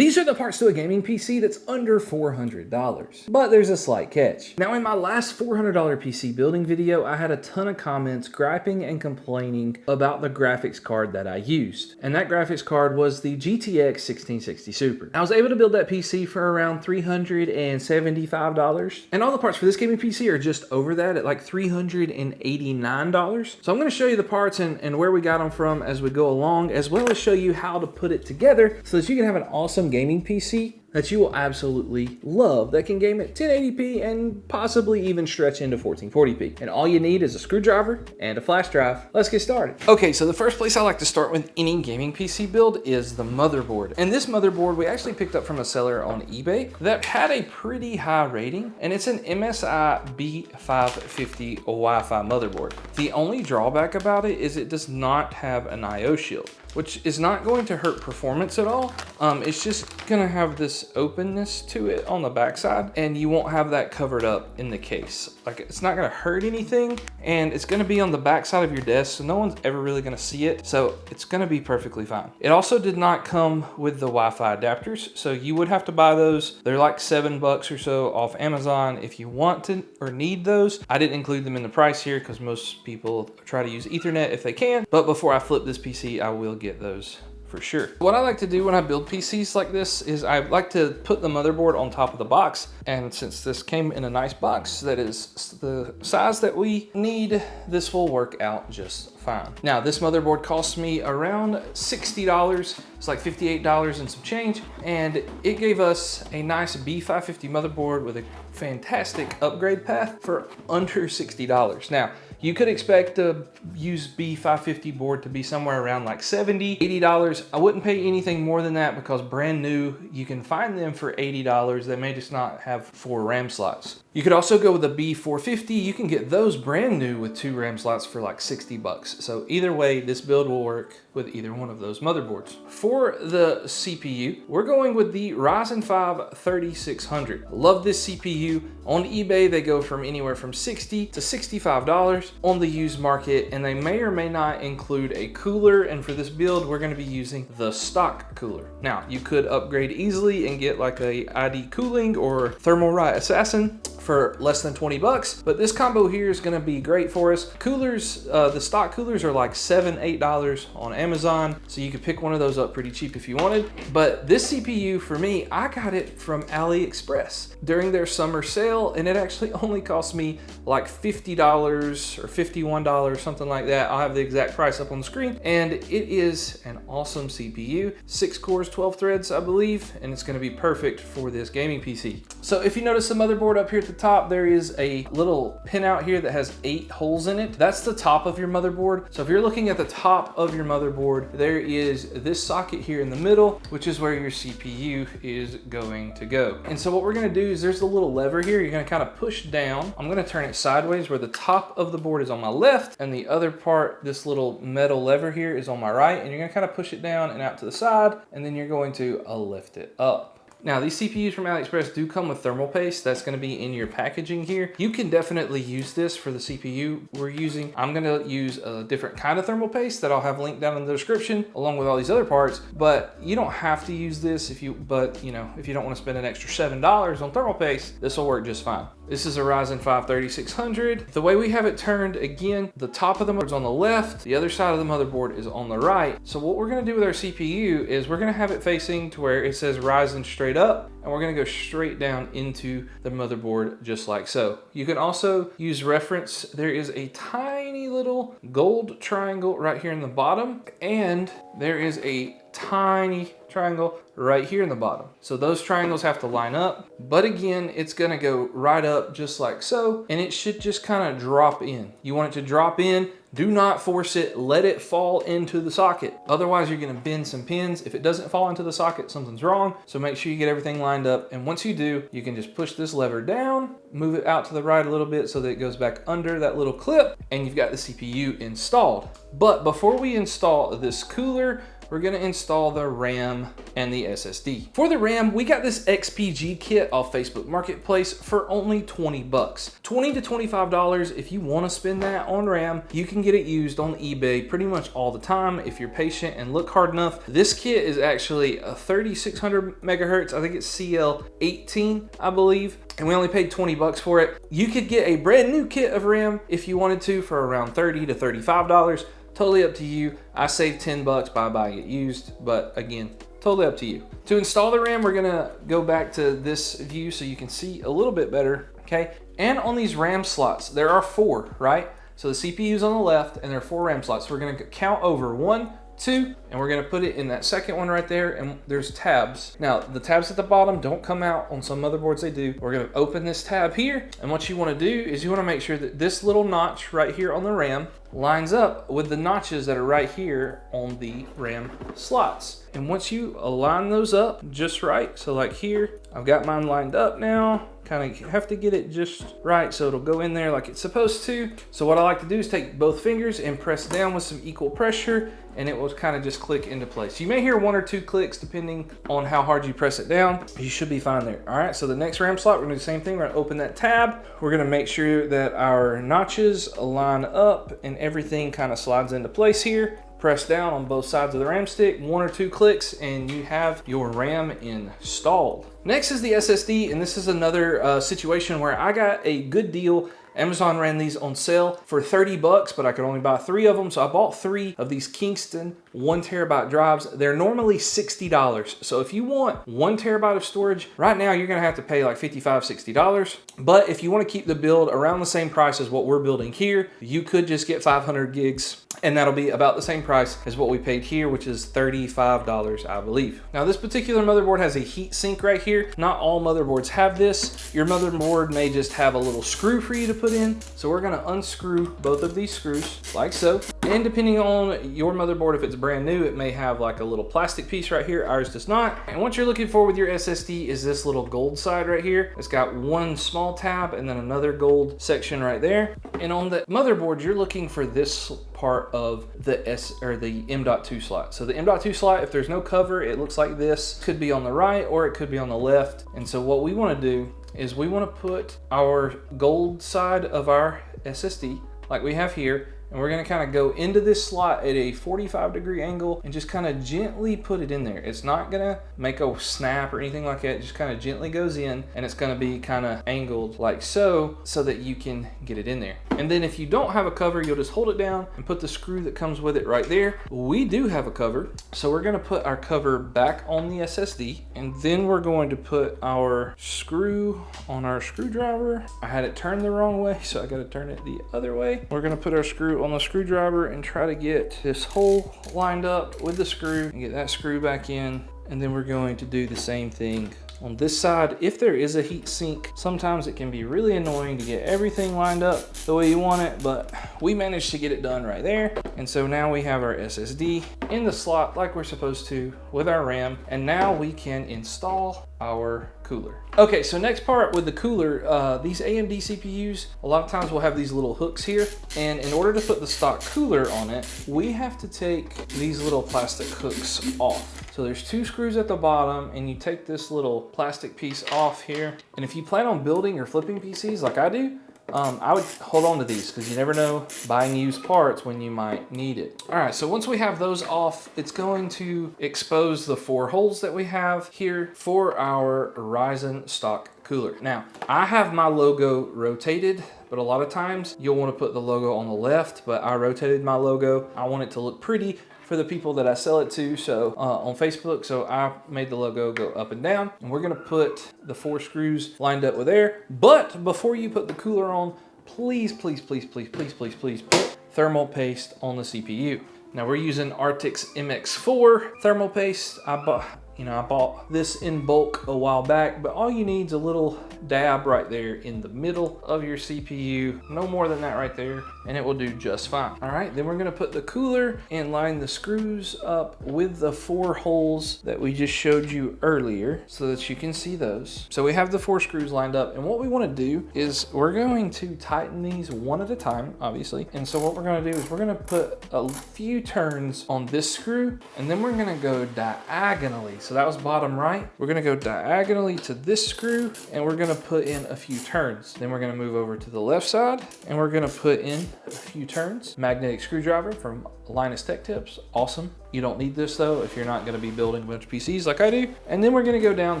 These are the parts to a gaming PC that's under $400, but there's a slight catch. Now in my last $400 PC building video, I had a ton of comments griping and complaining about the graphics card that I used. And that graphics card was the GTX 1660 Super. I was able to build that PC for around $375, and all the parts for this gaming PC are just over that at like $389. So I'm gonna show you the parts and where we got them from as we go along, as well as show you how to put it together so that you can have an awesome gaming PC that you will absolutely love, that can game at 1080p and possibly even stretch into 1440p. And all you need is a screwdriver and a flash drive. Let's get started. Okay, so the first place I like to start with any gaming PC build is the motherboard. And this motherboard we actually picked up from a seller on eBay that had a pretty high rating, and it's an MSI B550 Wi-Fi motherboard. The only drawback about it is it does not have an IO shield, which is not going to hurt performance at all. It's just gonna have this openness to it on the backside, and you won't have that covered up in the case. Like, it's not gonna hurt anything, and it's gonna be on the backside of your desk, so no one's ever really gonna see it, so it's gonna be perfectly fine. It also did not come with the Wi-Fi adapters, so you would have to buy those. They're like $7 or so off Amazon if you want to or need those. I didn't include them in the price here because most people try to use Ethernet if they can, but before I flip this PC, I will get those for sure. What I like to do when I build PCs like this is I like to put the motherboard on top of the box, and since this came in a nice box that is the size that we need, this will work out just fine. Now this motherboard cost me around $60. It's like $58 and some change, and it gave us a nice B550 motherboard with a fantastic upgrade path for under $60. Now you could expect to use B550 board to be somewhere around like $70, $80. I wouldn't pay anything more than that because brand new, you can find them for $80. They may just not have 4 RAM slots. You could also go with a B450. You can get those brand new with 2 RAM slots for like $60. So either way, this build will work with either one of those motherboards. For the CPU, we're going with the Ryzen 5 3600. Love this CPU. On eBay, they go from anywhere from $60 to $65 on the used market, and they may or may not include a cooler. And for this build, we're gonna be using the stock cooler. Now, you could upgrade easily and get like a ID cooling or Thermalright Assassin for less than 20 bucks, but this combo here is gonna be great for us. Coolers, the stock coolers are like $7, $8 on Amazon, so you could pick one of those up pretty cheap if you wanted. But this CPU for me, I got it from AliExpress during their summer sale, and it actually only cost me like $50 or $51, something like that. I'll have the exact price up on the screen, and it is an awesome CPU. 6 cores, 12 threads, I believe, and it's gonna be perfect for this gaming PC. So if you notice the motherboard up here at the top, there is a little pin out here that has 8 holes in it. That's the top of your motherboard. So if you're looking at the top of your motherboard, there is this socket here in the middle, which is where your CPU is going to go. And so what we're gonna do is there's a little lever here. You're gonna kind of push down. I'm gonna turn it sideways where the top of the board is on my left and the other part, this little metal lever here, is on my right. And you're gonna kind of push it down and out to the side, and then you're going to lift it up. Now, these CPUs from AliExpress do come with thermal paste. That's gonna be in your packaging here. You can definitely use this for the CPU we're using. I'm gonna use a different kind of thermal paste that I'll have linked down in the description, along with all these other parts, but you don't have to use this if you don't wanna spend an extra $7 on thermal paste, this will work just fine. This is a Ryzen 5 3600. The way we have it turned, again, the top of the motherboard's on the left, the other side of the motherboard is on the right. So what we're gonna do with our CPU is we're gonna have it facing to where it says Ryzen straight up, and we're gonna go straight down into the motherboard just like so. You can also use reference. There is a tiny little gold triangle right here in the bottom, and there is a tiny triangle right here in the bottom. So those triangles have to line up, but again, it's gonna go right up just like so, and it should just kind of drop in. You want it to drop in. Do not force it, let it fall into the socket. Otherwise, you're gonna bend some pins. If it doesn't fall into the socket, something's wrong. So make sure you get everything lined up. And once you do, you can just push this lever down, move it out to the right a little bit so that it goes back under that little clip, and you've got the CPU installed. But before we install this cooler, we're gonna install the RAM and the SSD. For the RAM, we got this XPG kit off Facebook Marketplace for only 20 bucks. $20 to $25 if you wanna spend that on RAM. You can get it used on eBay pretty much all the time if you're patient and look hard enough. This kit is actually a 3600 megahertz. I think it's CL18, I believe. And we only paid 20 bucks for it. You could get a brand new kit of RAM if you wanted to for around $30 to $35. Totally up to you. I saved 10 bucks by buying it used, but again, totally up to you. To install the RAM, we're gonna go back to this view so you can see a little bit better, okay? And on these RAM slots, there are 4, right? So the CPU's on the left and there are 4 RAM slots. So we're gonna count over 1, 2, and we're gonna put it in that second one right there, and there's tabs. Now, the tabs at the bottom don't come out. On some motherboards they do. We're gonna open this tab here, and what you wanna do is you wanna make sure that this little notch right here on the RAM lines up with the notches that are right here on the RAM slots. And once you align those up just right, so like here, I've got mine lined up now, kind of have to get it just right so it'll go in there like it's supposed to. So what I like to do is take both fingers and press down with some equal pressure, and it will kind of just click into place. You may hear 1 or 2 clicks depending on how hard you press it down. You should be fine there. All right, so the next RAM slot, we're gonna do the same thing. We're gonna open that tab. We're gonna make sure that our notches align up and everything kind of slides into place here. Press down on both sides of the RAM stick, 1 or 2 clicks, and you have your RAM installed. Next is the SSD, and this is another situation where I got a good deal. Amazon ran these on sale for 30 bucks, but I could only buy 3 of them. So I bought 3 of these Kingston 1 terabyte drives. They're normally $60. So if you want 1 terabyte of storage, right now you're gonna have to pay like $55, $60. But if you wanna keep the build around the same price as what we're building here, you could just get 500 gigs, and that'll be about the same price as what we paid here, which is $35, I believe. Now this particular motherboard has a heat sink right here. Not all motherboards have this. Your motherboard may just have a little screw for you to put in. So we're gonna unscrew both of these screws like so. And depending on your motherboard, if it's brand new, it may have like a little plastic piece right here. Ours does not. And what you're looking for with your SSD is this little gold side right here. It's got 1 small tab and then another gold section right there. And on the motherboard, you're looking for this part of the M.2 slot. So the M.2 slot, if there's no cover, it looks like this. Could be on the right or it could be on the left. And so what we want to do is we want to put our gold side of our SSD like we have here, and we're going to kind of go into this slot at a 45-degree angle and just kind of gently put it in there. It's not going to make a snap or anything like that. It just kind of gently goes in, and it's going to be kind of angled like so that you can get it in there. And then if you don't have a cover, you'll just hold it down and put the screw that comes with it right there. We do have a cover, so we're going to put our cover back on the SSD, and then we're going to put our screw on our screwdriver. I had it turned the wrong way, so I got to turn it the other way. We're going to put our screw on the screwdriver and try to get this hole lined up with the screw and get that screw back in. And then we're going to do the same thing on this side. If there is a heat sink, sometimes it can be really annoying to get everything lined up the way you want it, but we managed to get it done right there. And so now we have our SSD in the slot like we're supposed to with our RAM, and now we can install our cooler. Okay, so next part with the cooler, these AMD CPUs, a lot of times we'll have these little hooks here, and in order to put the stock cooler on it, we have to take these little plastic hooks off. So there's 2 screws at the bottom, and you take this little plastic piece off here. And if you plan on building or flipping PCs like I do, I would hold on to these because you never know buying used parts when you might need it. All right, so once we have those off, it's going to expose the 4 holes that we have here for our Ryzen Stock Cooler. Now, I have my logo rotated, but a lot of times you'll want to put the logo on the left, but I rotated my logo. I want it to look pretty for the people that I sell it to, so on Facebook, so I made the logo go up and down, and we're gonna put the 4 screws lined up with there. But before you put the cooler on, please, please, please, please, please, please, please put thermal paste on the CPU. Now we're using Arctic's MX4 thermal paste. I bought this in bulk a while back, but all you need is a little dab right there in the middle of your CPU. No more than that right there. and it will do just fine. All right, then we're gonna put the cooler and line the screws up with the 4 holes that we just showed you earlier so that you can see those. So we have the 4 screws lined up, and what we wanna do is we're going to tighten these one at a time, obviously. And so what we're gonna do is we're gonna put a few turns on this screw, and then we're gonna go diagonally. So that was bottom right. We're gonna go diagonally to this screw, and we're gonna put in a few turns. Then we're gonna move over to the left side, and we're gonna put in a few turns. Magnetic screwdriver from Linus Tech Tips, awesome. You don't need this though if you're not gonna be building a bunch of PCs like I do. And then we're gonna go down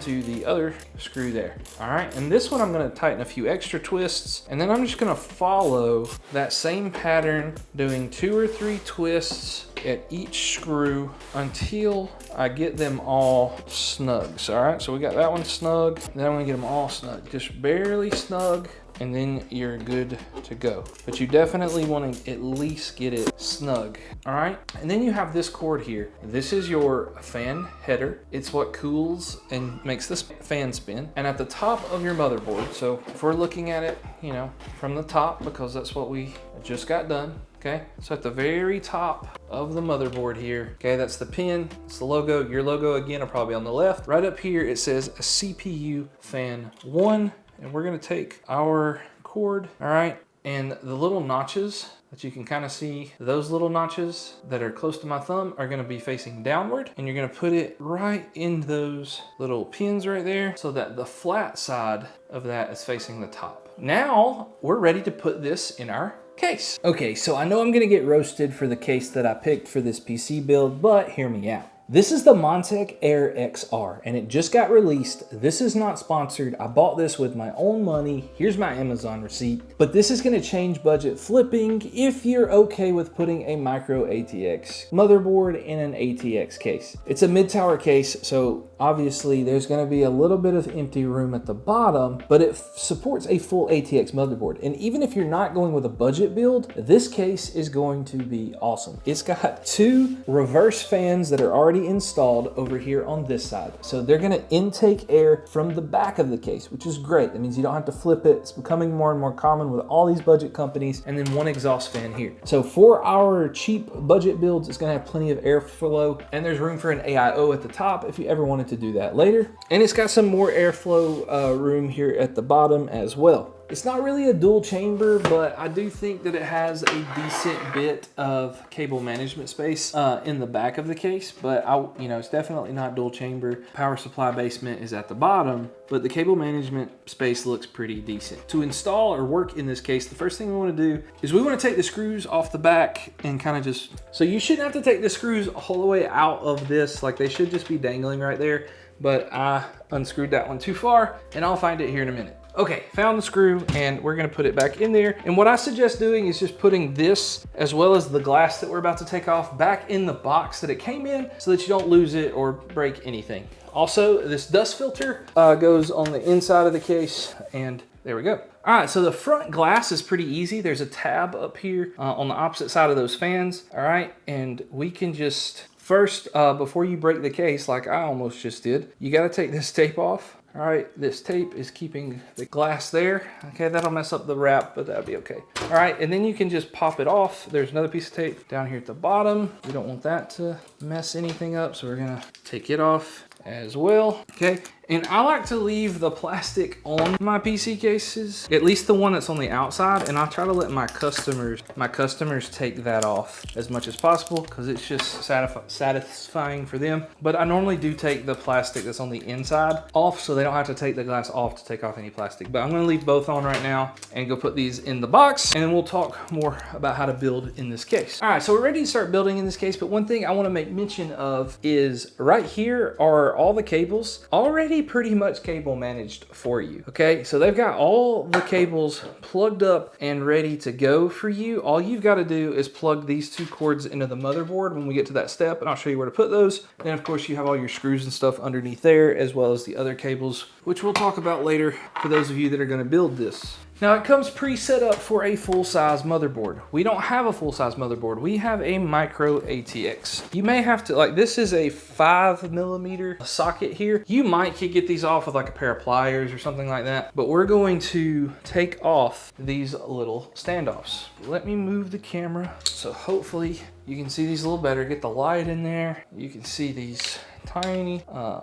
to the other screw there. All right, and this one I'm gonna tighten a few extra twists, and then I'm just gonna follow that same pattern, doing 2 or 3 twists at each screw until I get them all snug. So, all right, so we got that one snug, then I'm gonna get them all snug, just barely snug, and then you're good to go. But you definitely want to at least get it snug. All right, and then you have this cord here. This is your fan header. It's what cools and makes this fan spin. And at the top of your motherboard, so if we're looking at it, you know, from the top, because that's what we just got done. Okay, so at the very top of the motherboard here, okay, that's the pin, it's the logo. Your logo again are probably on the left. Right up here, it says CPU fan 1, and we're gonna take our cord, all right, and the little notches that you can kind of see, those little notches that are close to my thumb are gonna be facing downward, and you're gonna put it right in those little pins right there so that the flat side of that is facing the top. Now, we're ready to put this in our case. Okay, so I know I'm gonna get roasted for the case that I picked for this PC build, but hear me out. This is the Montech Air XR, and it just got released. This is not sponsored. I bought this with my own money. Here's my Amazon receipt. But this is gonna change budget flipping if you're okay with putting a micro ATX motherboard in an ATX case. It's a mid-tower case, so obviously there's gonna be a little bit of empty room at the bottom, but it supports a full ATX motherboard. And even if you're not going with a budget build, this case is going to be awesome. It's got 2 reverse fans that are already installed over here on this side. So they're gonna intake air from the back of the case, which is great. That means you don't have to flip it. It's becoming more and more common with all these budget companies. And then 1 exhaust fan here. So for our cheap budget builds, it's gonna have plenty of airflow, and there's room for an AIO at the top if you ever wanted to do that later. And it's got some more airflow room here at the bottom as well. It's not really a dual chamber, but I do think that it has a decent bit of cable management space in the back of the case, but you know, it's definitely not dual chamber. Power supply basement is at the bottom, but the cable management space looks pretty decent. To install or work in this case, the first thing we want to do is we want to take the screws off the back and kind of just, so you shouldn't have to take the screws all the way out of this, like they should just be dangling right there, but I unscrewed that one too far, and I'll find it here in a minute. Okay, found the screw, and we're gonna put it back in there. And what I suggest doing is just putting this, as well as the glass that we're about to take off, back in the box that it came in so that you don't lose it or break anything. Also, this dust filter goes on the inside of the case, and there we go. All right, so the front glass is pretty easy. There's a tab up here on the opposite side of those fans, all right? And we can just, first, before you break the case, like I almost just did, you gotta take this tape off. All right, this tape is keeping the glass there. Okay, that'll mess up the wrap, but that'll be okay. All right, and then you can just pop it off. There's another piece of tape down here at the bottom. We don't want that to mess anything up, so we're gonna take it off as well. Okay, and I like to leave the plastic on my PC cases, at least the one that's on the outside, and I try to let my customers take that off as much as possible because it's just satisfying for them. But I normally do take the plastic that's on the inside off so they don't have to take the glass off to take off any plastic. But I'm gonna leave both on right now and go put these in the box, and then we'll talk more about how to build in this case. All right, so we're ready to start building in this case, but one thing I wanna make mention of is right here are all the cables already pretty much cable managed for you. Okay, so they've got all the cables plugged up and ready to go for you. All you've got to do is plug these 2 cords into the motherboard when we get to that step, and I'll show you where to put those. Then of course you have all your screws and stuff underneath there, as well as the other cables, which we'll talk about later for those of you that are going to build this. Now it comes pre-set up for a full-size motherboard. We don't have a full-size motherboard. We have a micro ATX. You may have to, like, this is a 5mm socket here. You might could get these off with like a pair of pliers or something like that, but we're going to take off these little standoffs. Let me move the camera so hopefully you can see these a little better. Get the light in there. You can see these tiny,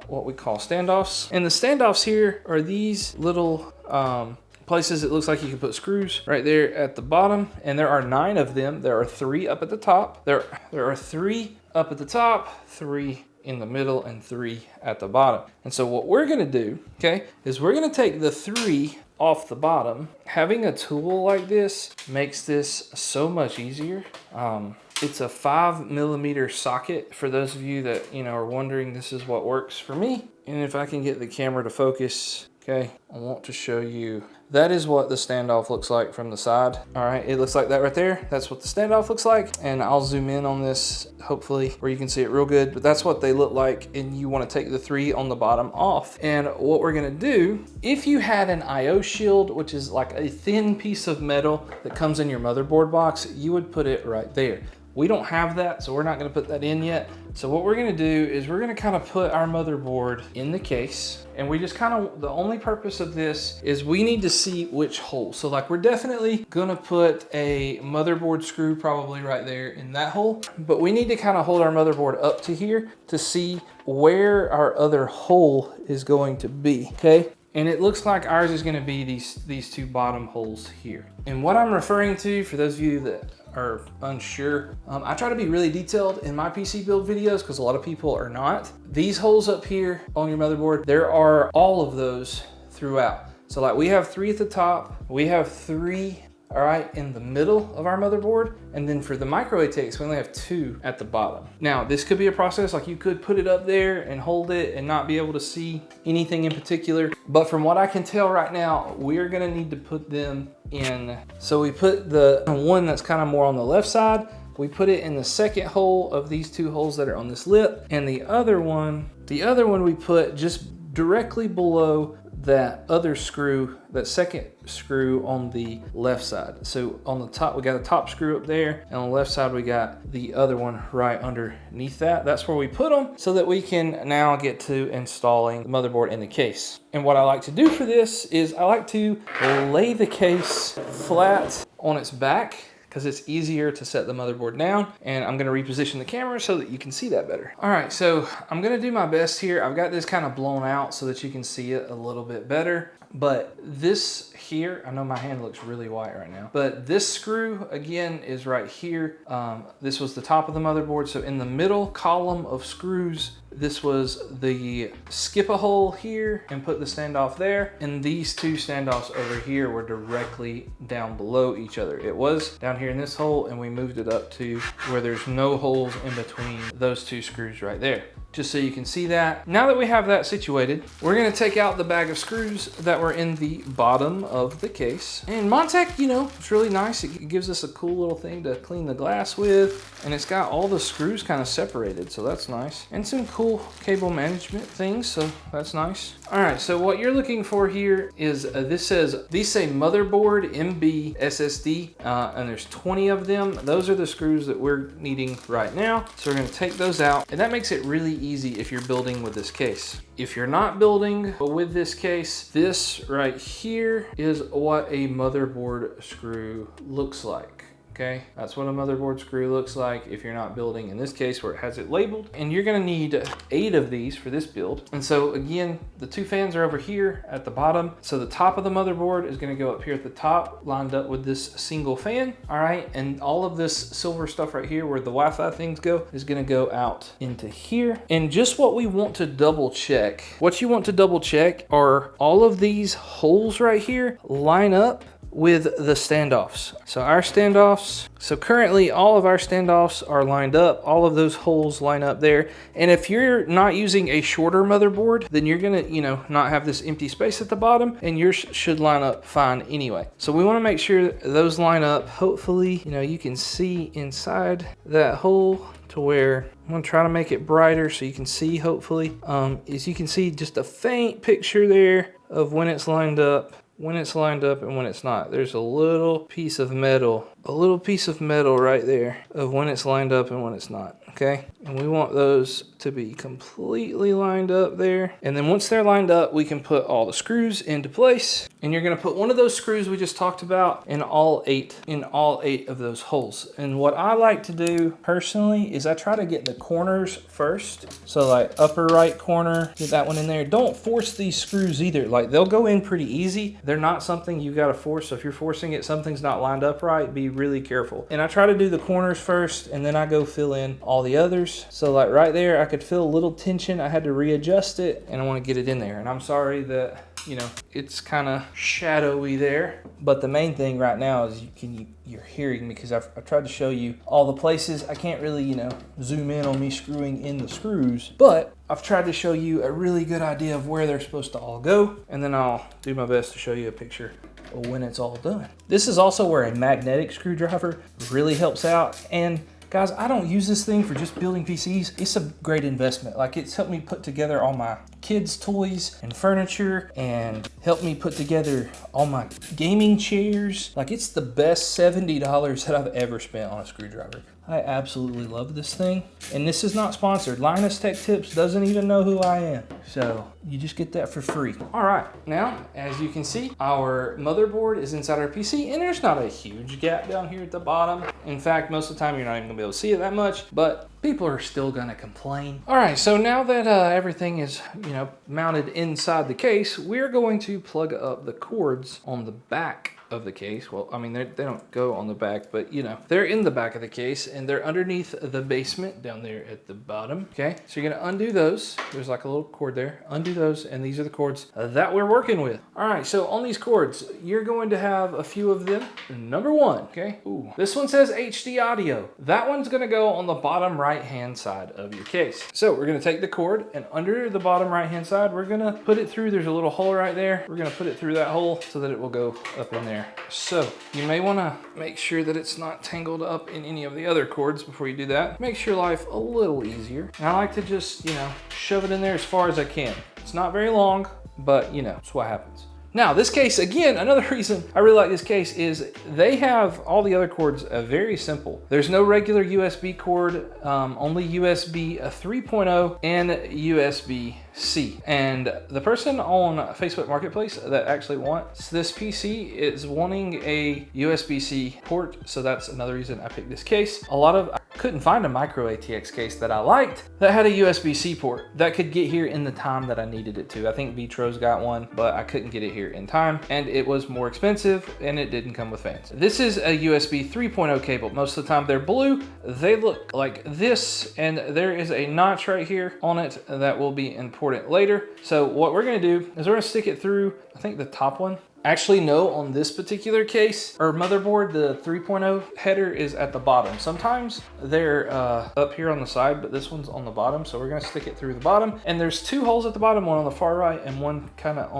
what we call standoffs. And the standoffs here are these little, places it looks like you can put screws right there at the bottom, and there are 9 of them. There are 3 up at the top. There are 3 up at the top, 3 in the middle, and 3 at the bottom. And so what we're gonna do, okay, is we're gonna take the 3 off the bottom. Having a tool like this makes this so much easier. It's a 5mm socket for those of you that, you know, are wondering. This is what works for me. And if I can get the camera to focus, okay, I want to show you. That is what the standoff looks like from the side. All right, it looks like that right there. That's what the standoff looks like. And I'll zoom in on this, hopefully, where you can see it real good. But that's what they look like. And you want to take the 3 on the bottom off. And what we're gonna do, if you had an IO shield, which is like a thin piece of metal that comes in your motherboard box, you would put it right there. We don't have that, so we're not gonna put that in yet. So what we're gonna do is we're gonna kind of put our motherboard in the case, and we just kind of, the only purpose of this is we need to see which hole. So like we're definitely gonna put a motherboard screw probably right there in that hole, but we need to kind of hold our motherboard up to here to see where our other hole is going to be, okay? And it looks like ours is gonna be these 2 bottom holes here. And what I'm referring to, for those of you that are unsure, I try to be really detailed in my PC build videos because a lot of people are not. These holes up here on your motherboard, there are all of those throughout. So like we have 3 at the top, we have 3, all right, in the middle of our motherboard. And then for the micro ATX, we only have 2 at the bottom. Now, this could be a process, like you could put it up there and hold it and not be able to see anything in particular. But from what I can tell right now, we're gonna need to put them in. So we put the one that's kind of more on the left side, we put it in the second hole of these 2 holes that are on this lip. And the other one we put just directly below that other screw, that second screw on the left side. So on the top, we got a top screw up there, and on the left side, we got the other one right underneath that. That's where we put them so that we can now get to installing the motherboard in the case. And what I like to do for this is I like to lay the case flat on its back, because it's easier to set the motherboard down. And I'm gonna reposition the camera so that you can see that better. All right, so I'm gonna do my best here. I've got this kind of blown out so that you can see it a little bit better. But this here, I know my hand looks really white right now, but this screw again is right here. This was the top of the motherboard. So in the middle column of screws, this was the skip a hole here and put the standoff there. And these 2 standoffs over here were directly down below each other. It was down here in this hole, and we moved it up to where there's no holes in between those 2 screws right there. Just so you can see that. Now that we have that situated, we're gonna take out the bag of screws that were in the bottom of the case. And Montech, you know, it's really nice. It gives us a cool little thing to clean the glass with. And it's got all the screws kind of separated, so that's nice. And some cool cable management things, so that's nice. All right, so what you're looking for here is, these say motherboard M.2 SSD, and there's 20 of them. Those are the screws that we're needing right now. So we're gonna take those out, and that makes it really easy if you're building with this case. If you're not building with this case, this right here is what a motherboard screw looks like. Okay, that's what a motherboard screw looks like if you're not building in this case where it has it labeled. And you're gonna need 8 of these for this build. And so again, the 2 fans are over here at the bottom. So the top of the motherboard is gonna go up here at the top, lined up with this single fan. All right, and all of this silver stuff right here where the Wi-Fi things go is gonna go out into here. And just what we want to double check, what you want to double check are all of these holes right here line up with the standoffs. So our standoffs, so currently all of our standoffs are lined up. All of those holes line up there. And if you're not using a shorter motherboard, then you're gonna, you know, not have this empty space at the bottom, and yours should line up fine anyway. So we wanna make sure those line up. Hopefully, you know, you can see inside that hole to where I'm gonna try to make it brighter so you can see, hopefully, is you can see just a faint picture there of when it's lined up. when it's lined up and when it's not. There's a little piece of metal right there of when it's lined up and when it's not, okay? And we want those to be completely lined up there. And then once they're lined up, we can put all the screws into place. And you're gonna put one of those screws we just talked about in all eight of those holes. And what I like to do personally is I try to get the corners first. So like upper right corner, get that one in there. Don't force these screws either. Like they'll go in pretty easy. They're not something you gotta force. So if you're forcing it, something's not lined up right, be really careful. And I try to do the corners first and then I go fill in all the others. So like right there, I could feel a little tension. I had to readjust it and I wanna get it in there. And I'm sorry that, you know, it's kind of shadowy there. But the main thing right now is you're hearing me because I've tried to show you all the places. I can't really, you know, zoom in on me screwing in the screws, but I've tried to show you a really good idea of where they're supposed to all go. And then I'll do my best to show you a picture of when it's all done. This is also where a magnetic screwdriver really helps out. And guys, I don't use this thing for just building PCs. It's a great investment. Like it's helped me put together all my kids' toys and furniture and helped me put together all my gaming chairs. Like it's the best $70 that I've ever spent on a screwdriver. I absolutely love this thing. And this is not sponsored. Linus Tech Tips doesn't even know who I am. So you just get that for free. All right, now, as you can see, our motherboard is inside our PC and there's not a huge gap down here at the bottom. In fact, most of the time you're not even gonna be able to see it that much, but people are still gonna complain. All right, so now that everything is, you know, mounted inside the case, we're going to plug up the cords on the back of the case. Well, I mean, they don't go on the back, but you know, they're in the back of the case and they're underneath the basement down there at the bottom. Okay, so you're gonna undo those. There's like a little cord there. Undo those, and these are the cords that we're working with. All right, so on these cords, you're going to have a few of them. Number one, okay, ooh, this one says HD audio. That one's gonna go on the bottom right-hand side of your case. So we're gonna take the cord and under the bottom right-hand side, we're gonna put it through. There's a little hole right there. We're gonna put it through that hole so that it will go up in there. So you may want to make sure that it's not tangled up in any of the other cords before you do that. Makes your life a little easier. And I like to just, you know, shove it in there as far as I can. It's not very long, but you know, it's what happens. Now this case, again, another reason I really like this case is they have all the other cords very simple. There's no regular USB cord, only USB 3.0 and USB-C. And the person on Facebook Marketplace that actually wants this PC is wanting a USB-C port. So that's another reason I picked this case. I couldn't find a micro ATX case that I liked that had a USB-C port that could get here in the time that I needed it to. I think Vitro's got one, but I couldn't get it here in time and it was more expensive and it didn't come with fans. This is a USB 3.0 cable. Most of the time they're blue. They look like this and there is a notch right here on it that will be important later. So what we're gonna do is we're gonna stick it through, I think the top one. Actually, no, on this particular case or motherboard, the 3.0 header is at the bottom. Sometimes they're up here on the side, but this one's on the bottom. So we're gonna stick it through the bottom. And there's two holes at the bottom, one on the far right and one kind of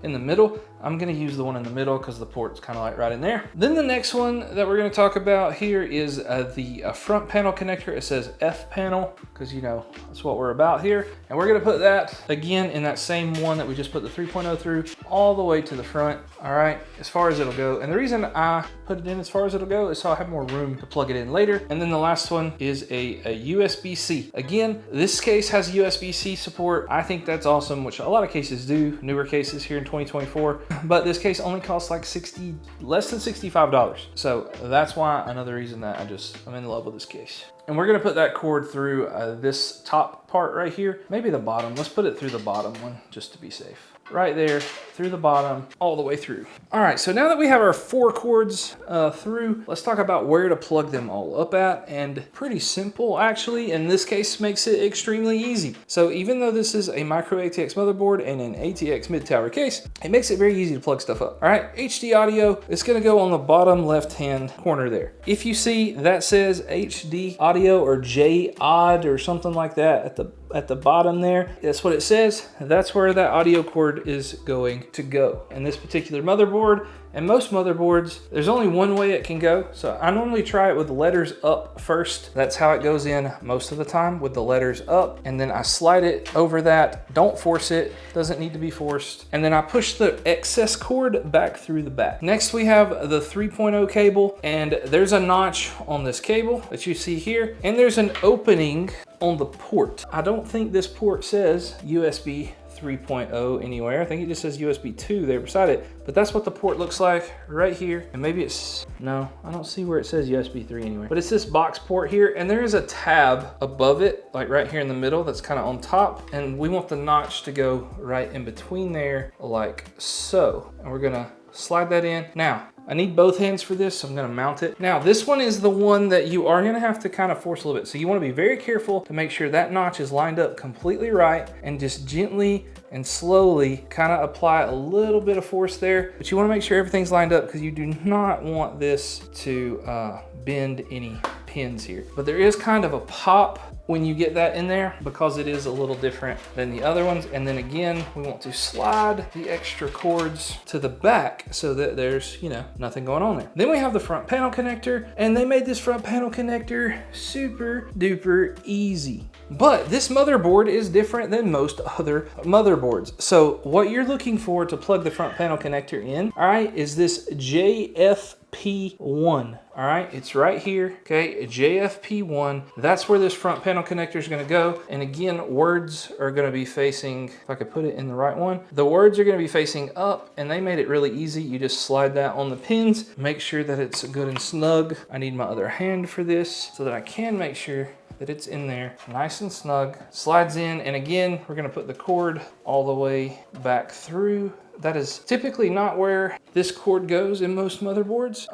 in the middle. I'm gonna use the one in the middle because the port's kind of like right in there. Then the next one that we're gonna talk about here is the front panel connector. It says F panel because you know, that's what we're about here. And we're gonna put that again in that same one that we just put the 3.0 through all the way to the front. All right, as far as it'll go. And the reason I put it in as far as it'll go is so I have more room to plug it in later. And then the last one is a USB-C. Again, this case has USB-C support. I think that's awesome, which a lot of cases do, newer cases here in 2024. But this case only costs like less than $65. So that's why another reason that I'm in love with this case. And we're gonna put that cord through this top part right here. Maybe the bottom. Let's put it through the bottom one just to be safe. Right there, through the bottom, all the way through. All right, so now that we have our 4 cords through, let's talk about where to plug them all up at. And pretty simple, actually. In this case, makes it extremely easy. So even though this is a micro ATX motherboard and an ATX mid-tower case, it makes it very easy to plug stuff up. All right, HD audio, it's gonna go on the bottom left-hand corner there. If you see that says HD audio or J-Odd or something like that at the at the bottom there. That's what it says. That's where that audio cord is going to go. And this particular motherboard, and most motherboards, there's only one way it can go. So I normally try it with the letters up first. That's how it goes in most of the time, with the letters up. And then I slide it over that. Don't force it, doesn't need to be forced. And then I push the excess cord back through the back. Next we have the 3.0 cable, and there's a notch on this cable that you see here. And there's an opening on the port. I don't think this port says USB 3.0 anywhere. I think it just says USB 2 there beside it, but that's what the port looks like right here. And maybe it's, no, I don't see where it says USB 3 anywhere, but it's this box port here, and there is a tab above it, like right here in the middle, that's kind of on top, and we want the notch to go right in between there, like so. And we're gonna slide that in. Now, I need both hands for this, so I'm gonna mount it. Now, this one is the one that you are gonna have to kind of force a little bit. So you wanna be very careful to make sure that notch is lined up completely right, and just gently and slowly kind of apply a little bit of force there. But you wanna make sure everything's lined up, because you do not want this to bend any pins here. But there is kind of a pop when you get that in there, because it is a little different than the other ones. And then again, we want to slide the extra cords to the back so that there's, you know, nothing going on there. Then we have the front panel connector, and they made this front panel connector super duper easy. But this motherboard is different than most other motherboards. So what you're looking for to plug the front panel connector in, all right, is this JFP1. All right, it's right here, okay, JFP1. That's where this front panel connector is gonna go. And again, words are gonna be facing, if I could put it in the right one, the words are gonna be facing up, and they made it really easy. You just slide that on the pins, make sure that it's good and snug. I need my other hand for this so that I can make sure that it's in there nice and snug. Slides in, and again, we're gonna put the cord all the way back through. That is typically not where this cord goes in most motherboards.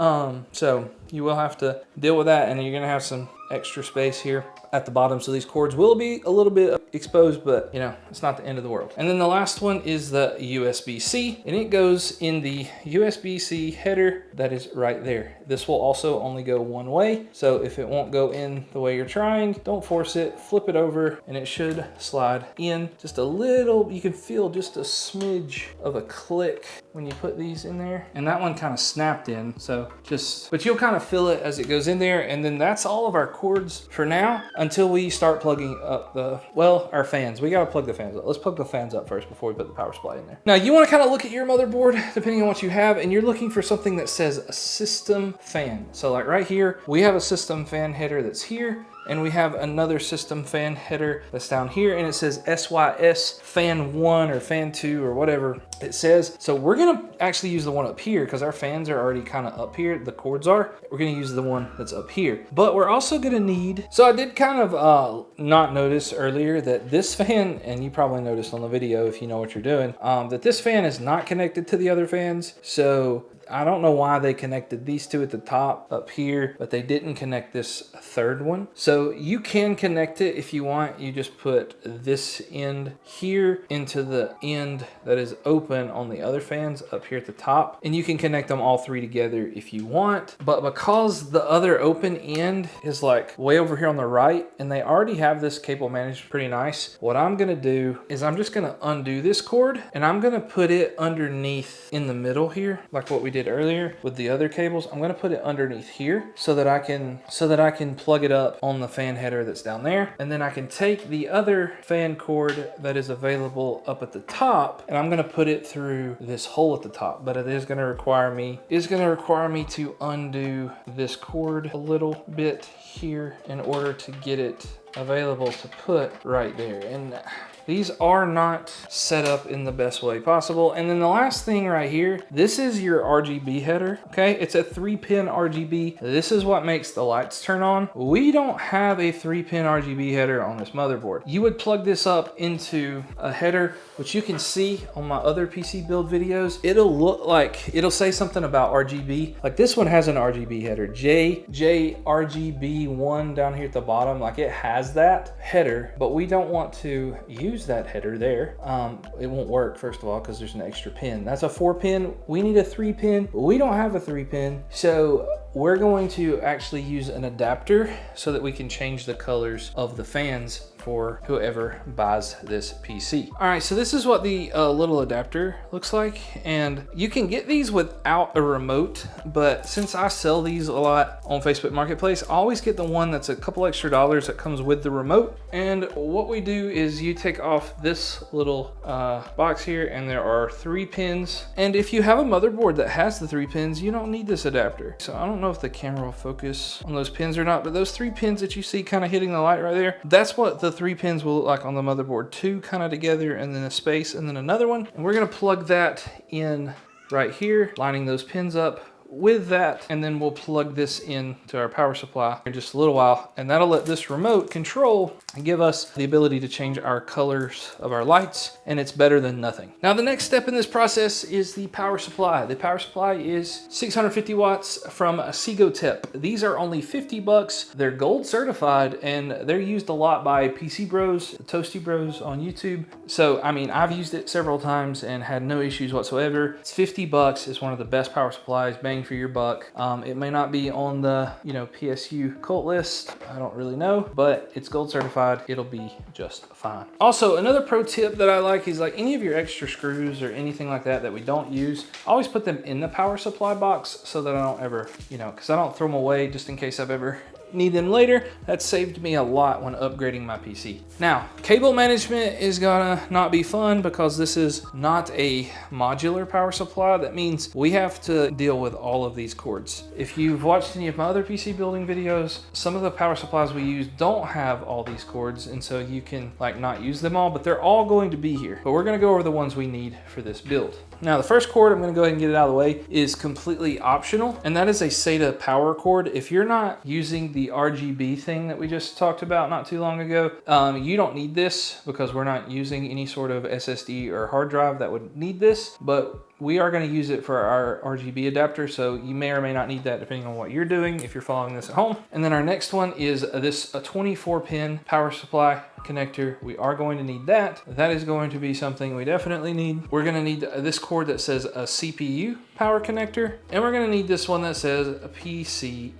So you will have to deal with that, and you're gonna have some extra space here at the bottom. So these cords will be a little bit exposed, but you know, it's not the end of the world. And then the last one is the USB-C, and it goes in the USB-C header that is right there. This will also only go one way. So if it won't go in the way you're trying, don't force it, flip it over, and it should slide in just a little. You can feel just a smidge of a click when you put these in there. And that one kind of snapped in, so but you'll kind of feel it as it goes in there. And then that's all of our cords for now, until we start plugging up our fans. We gotta plug the fans up. Let's plug the fans up first before we put the power supply in there. Now you wanna kind of look at your motherboard, depending on what you have, and you're looking for something that says a system fan. So like right here, we have a system fan header that's here, and we have another system fan header that's down here, and it says SYS fan 1 or fan 2 or whatever it says. So we're gonna actually use the one up here, because our fans are already kind of up here, the cords are. We're gonna use the one that's up here. But we're also gonna need, so I did kind of not notice earlier that this fan, and you probably noticed on the video if you know what you're doing, that this fan is not connected to the other fans. So I don't know why they connected these two at the top up here, but they didn't connect this third one. So you can connect it if you want. You just put this end here into the end that is open on the other fans up here at the top, and you can connect them all three together if you want. But because the other open end is like way over here on the right, and they already have this cable managed pretty nice, what I'm gonna do is I'm just gonna undo this cord, and I'm gonna put it underneath in the middle here, like what we did earlier with the other cables. I'm gonna put it underneath here so that I can plug it up on the fan header that's down there, and then I can take the other fan cord that is available up at the top, and I'm gonna put it through this hole at the top. But it is gonna require me to undo this cord a little bit here in order to get it available to put right there. And these are not set up in the best way possible. And then the last thing right here, this is your RGB header, okay? It's a 3-pin RGB. This is what makes the lights turn on. We don't have a 3-pin RGB header on this motherboard. You would plug this up into a header, which you can see on my other PC build videos. It'll look like, it'll say something about RGB. Like this one has an RGB header, JRGB1 down here at the bottom. Like it has that header, but we don't want to use that header there. It won't work, first of all, because there's an extra pin. That's a 4-pin. We need a 3-pin. We don't have a 3-pin. So we're going to actually use an adapter so that we can change the colors of the fans for whoever buys this PC. All right, so this is what the little adapter looks like, and you can get these without a remote, but since I sell these a lot on Facebook Marketplace, I always get the one that's a couple extra dollars that comes with the remote. And what we do is you take off this little box here, and there are 3 pins. And if you have a motherboard that has the 3 pins, you don't need this adapter. So I don't know if the camera will focus on those pins or not, but those 3 pins that you see kind of hitting the light right there, that's what the 3 pins will look like on the motherboard. 2 kind of together, and then a space, and then another one. And we're gonna plug that in right here, lining those pins up with that, and then we'll plug this in to our power supply in just a little while, and that'll let this remote control and give us the ability to change our colors of our lights, and it's better than nothing. Now the next step in this process is the power supply. The power supply is 650 watts from Sigotep. These are only 50 bucks. They're gold certified, and they're used a lot by PC Bros, Toasty Bros on YouTube. So I mean, I've used it several times and had no issues whatsoever. It's 50 bucks. It's one of the best power supplies, bang for your buck. It may not be on the PSU cult list, I don't really know, but it's gold certified. It'll be just fine. Also, another pro tip that I like is like any of your extra screws or anything like that that we don't use, I always put them in the power supply box so that I don't ever, because I don't throw them away just in case I've ever need them later. That saved me a lot when upgrading my PC. Now, cable management is gonna not be fun because this is not a modular power supply. That means we have to deal with all of these cords. If you've watched any of my other PC building videos, some of the power supplies we use don't have all these cords, and so you can like not use them all, but they're all going to be here. But we're gonna go over the ones we need for this build. Now, the first cord, I'm gonna go ahead and get it out of the way, is completely optional, and that is a SATA power cord. If you're not using the RGB thing that we just talked about not too long ago, you don't need this because we're not using any sort of SSD or hard drive that would need this, but we are going to use it for our RGB adapter, so you may or may not need that depending on what you're doing if you're following this at home. And then our next one is a 24-pin power supply connector. We are going to need that. That is going to be something we definitely need. We're going to need this cord that says a CPU power connector, and we're going to need this one that says a PCIe.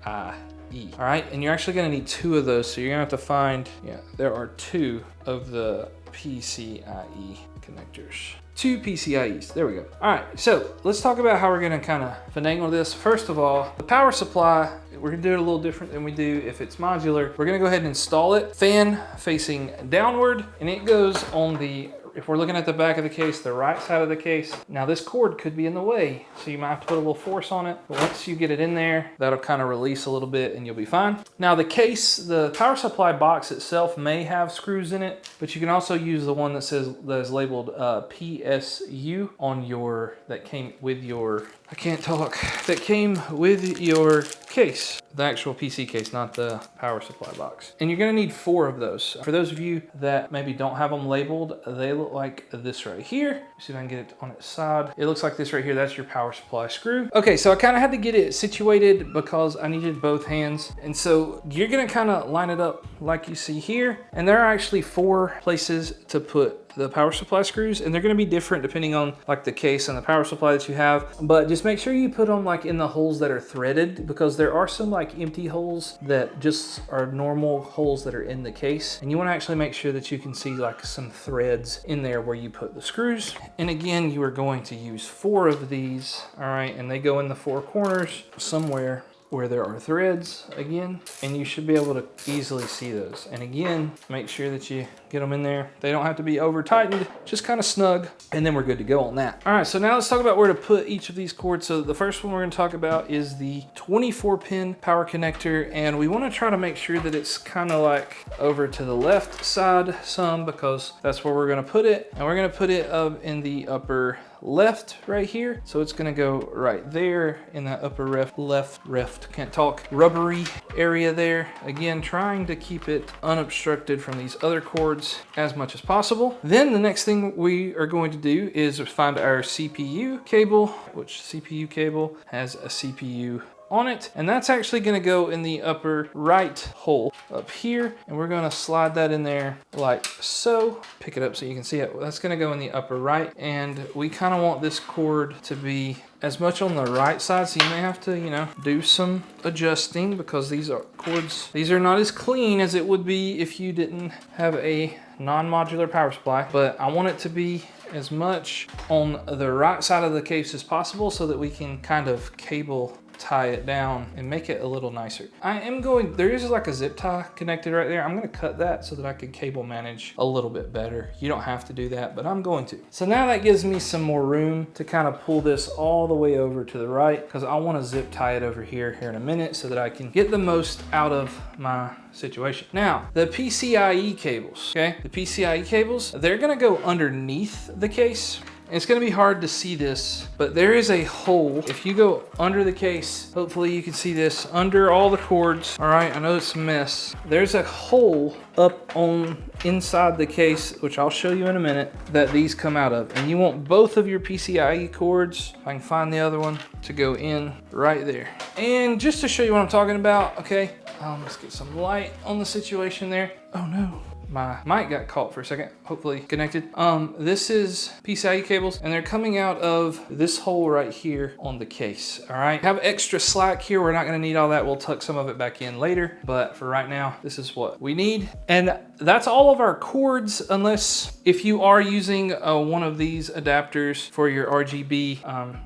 All right, and you're actually going to need 2 of those, so you're going to have to find, there are 2 of the PCIe connectors. 2 PCIes, there we go. All right, so let's talk about how we're gonna kind of finagle this. First of all, the power supply, we're gonna do it a little different than we do if it's modular. We're gonna go ahead and install it, fan facing downward, and it goes on the, if we're looking at the back of the case, the right side of the case. Now this cord could be in the way, so you might have to put a little force on it. But once you get it in there, that'll kind of release a little bit and you'll be fine. Now the case, the power supply box itself may have screws in it, but you can also use the one that is labeled PSU on your, that came with your, I can't talk, that came with your case. The actual PC case, not the power supply box. And you're gonna need 4 of those. For those of you that maybe don't have them labeled, they look like this right here. See if I can get it on its side. It looks like this right here. That's your power supply screw. Okay, so I kind of had to get it situated because I needed both hands. And so you're gonna kind of line it up like you see here. And there are actually 4 places to put the power supply screws, and they're going to be different depending on like the case and the power supply that you have, but just make sure you put them like in the holes that are threaded, because there are some like empty holes that just are normal holes that are in the case, and you want to actually make sure that you can see like some threads in there where you put the screws. And again, you are going to use 4 of these, all right, and they go in the 4 corners somewhere where there are threads again, and you should be able to easily see those. And again, make sure that you get them in there. They don't have to be over tightened, just kind of snug, and then we're good to go on that. All right, so now let's talk about where to put each of these cords. So the first one we're gonna talk about is the 24-pin power connector, and we wanna try to make sure that it's kind of like over to the left side some, because that's where we're gonna put it. And we're gonna put it up in the upper left right here. So it's gonna go right there in that upper left, can't talk, rubbery area there. Again, trying to keep it unobstructed from these other cords as much as possible. Then the next thing we are going to do is find our CPU cable, which CPU cable has a CPU on it. And that's actually gonna go in the upper right hole up here. And we're gonna slide that in there like so. Pick it up so you can see it. That's gonna go in the upper right. And we kind of want this cord to be as much on the right side, so you may have to, you know, do some adjusting because these are cords, these are not as clean as it would be if you didn't have a non-modular power supply, but I want it to be as much on the right side of the case as possible so that we can kind of cable tie it down and make it a little nicer. I am going, there is like a zip tie connected right there. I'm gonna cut that so that I can cable manage a little bit better. You don't have to do that, but I'm going to. So now that gives me some more room to kind of pull this all the way over to the right because I want to zip tie it over here in a minute so that I can get the most out of my situation. Now, the PCIe cables, okay? The PCIe cables, they're gonna go underneath the case. It's gonna be hard to see this, but there is a hole. If you go under the case, hopefully you can see this, under all the cords. All right, I know it's a mess. There's a hole up on inside the case, which I'll show you in a minute, that these come out of. And you want both of your PCIe cords, if I can find the other one, to go in right there. And just to show you what I'm talking about, okay, let's get some light on the situation there. Oh no. My mic got caught for a second, hopefully connected. This is PCIe cables and they're coming out of this hole right here on the case, all right? Have extra slack here, we're not gonna need all that. We'll tuck some of it back in later, but for right now, this is what we need. And that's all of our cords, unless if you are using one of these adapters for your RGB,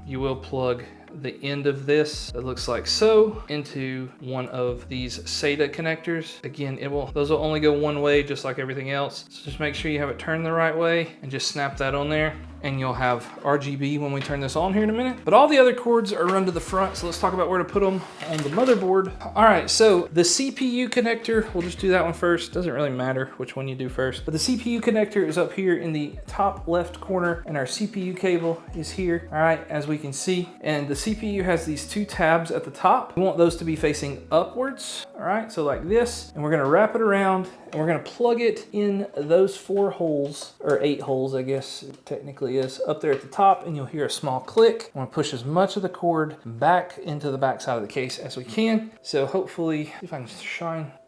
you will plug the end of this that looks like so into one of these SATA connectors. Again, those will only go one way just like everything else. So just make sure you have it turned the right way and just snap that on there and you'll have RGB when we turn this on here in a minute. But all the other cords are run to the front, so let's talk about where to put them on the motherboard. All right, so the CPU connector, we'll just do that one first. Doesn't really matter which one you do first, but the CPU connector is up here in the top left corner and our CPU cable is here, all right, as we can see. And the CPU has these two tabs at the top. We want those to be facing upwards, all right, so like this, and we're gonna wrap it around and we're gonna plug it in those 4 holes, or 8 holes, I guess it technically is, up there at the top, and you'll hear a small click. I want to push as much of the cord back into the back side of the case as we can. So hopefully, if I can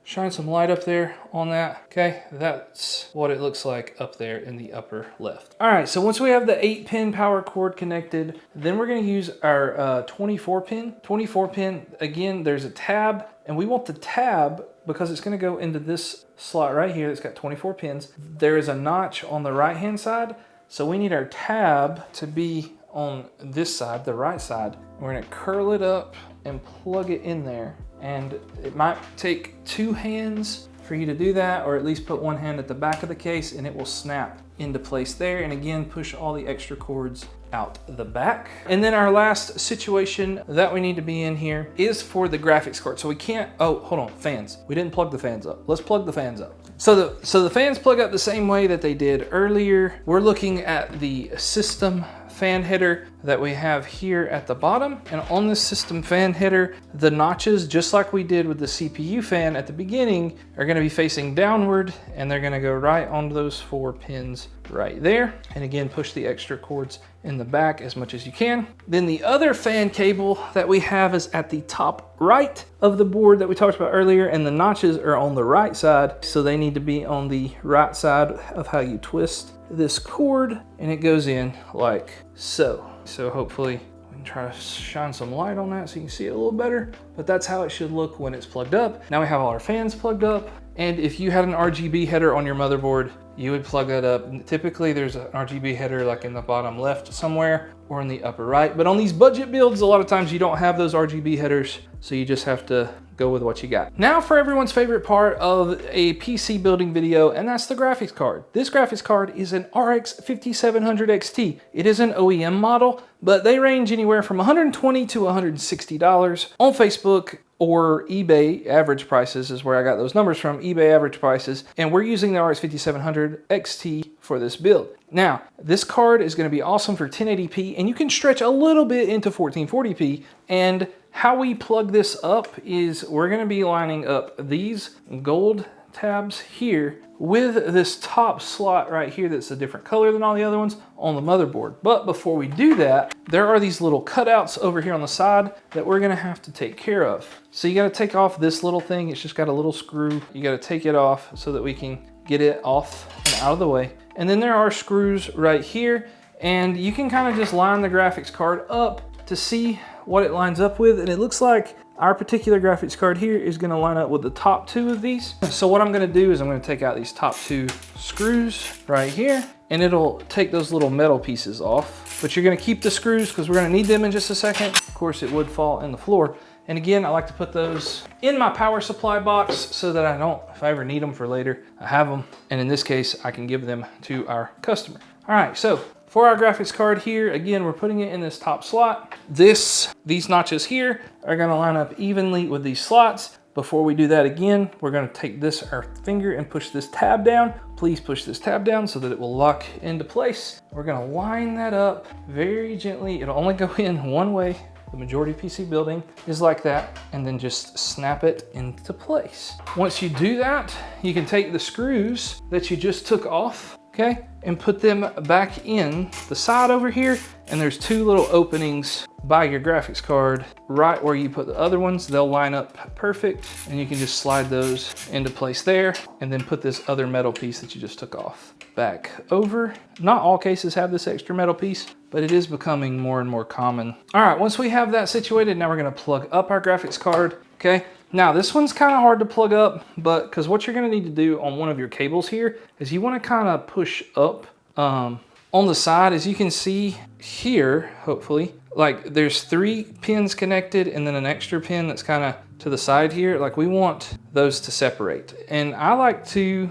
shine some light up there on that. Okay, that's what it looks like up there in the upper left. All right, so once we have the 8-pin power cord connected, then we're gonna use our 24 pin. 24 pin, again, there's a tab, and we want the tab, because it's gonna go into this slot right here that's got 24 pins. There is a notch on the right-hand side, so we need our tab to be on this side, the right side. We're gonna curl it up and plug it in there. And it might take 2 hands for you to do that, or at least put 1 hand at the back of the case and it will snap into place there. And again, push all the extra cords out the back. And then our last situation that we need to be in here is for the graphics card. So we can't, oh, hold on, fans. We didn't plug the fans up. Let's plug the fans up. So the fans plug up the same way that they did earlier. We're looking at the system fan header that we have here at the bottom. And on this system fan header, the notches, just like we did with the CPU fan at the beginning, are gonna be facing downward, and they're gonna go right onto those 4 pins right there. And again, push the extra cords in the back as much as you can. Then the other fan cable that we have is at the top right of the board that we talked about earlier, and the notches are on the right side, so they need to be on the right side of how you twist this cord, and it goes in like so. So hopefully we can try to shine some light on that so you can see it a little better, but that's how it should look when it's plugged up. Now we have all our fans plugged up, and if you had an RGB header on your motherboard, you would plug that up. Typically there's an RGB header like in the bottom left somewhere or in the upper right, but on these budget builds, a lot of times you don't have those RGB headers, so you just have to go with what you got. Now for everyone's favorite part of a PC building video, and that's the graphics card. This graphics card is an RX 5700 XT. It is an OEM model, but they range anywhere from $120 to $160 on Facebook or eBay. Average prices is where I got those numbers from, eBay average prices, and we're using the RX 5700 XT for this build. Now, this card is gonna be awesome for 1080p, and you can stretch a little bit into 1440p, and how we plug this up is we're gonna be lining up these gold tabs here with this top slot right here that's a different color than all the other ones on the motherboard. But before we do that, there are these little cutouts over here on the side that we're gonna have to take care of. So you gotta take off this little thing. It's just got a little screw. You gotta take it off so that we can get it off and out of the way. And then there are screws right here, and you can kind of just line the graphics card up to see what it lines up with. And it looks like our particular graphics card here is gonna line up with the top two of these. So what I'm gonna do is I'm gonna take out these top two screws right here, and it'll take those little metal pieces off. But you're gonna keep the screws because we're gonna need them in just a second. Of course, it would fall in the floor. And again, I like to put those in my power supply box so that I don't, if I ever need them for later, I have them. And in this case, I can give them to our customer. All right, so for our graphics card here, again, we're putting it in this top slot. These notches here are gonna line up evenly with these slots. Before we do that again, we're gonna take our finger and push this tab down. Please push this tab down so that it will lock into place. We're gonna line that up very gently. It'll only go in one way. The majority of PC building is like that, and then just snap it into place. Once you do that, you can take the screws that you just took off, okay, and put them back in the side over here. And there's two little openings by your graphics card right where you put the other ones. They'll line up perfect, and you can just slide those into place there, and then put this other metal piece that you just took off back over. Not all cases have this extra metal piece, but it is becoming more and more common. All right, once we have that situated, now we're gonna plug up our graphics card, okay? Now this one's kind of hard to plug up, but because what you're gonna need to do on one of your cables here is you wanna kind of push up on the side. As you can see here, hopefully, like there's 3 pins connected and then an extra pin that's kind of to the side here. Like we want those to separate. And I like to,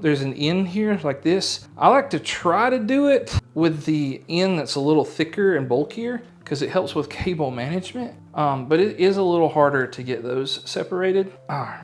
there's an end here like this. I like to try to do it with the end that's a little thicker and bulkier because it helps with cable management. But it is a little harder to get those separated. I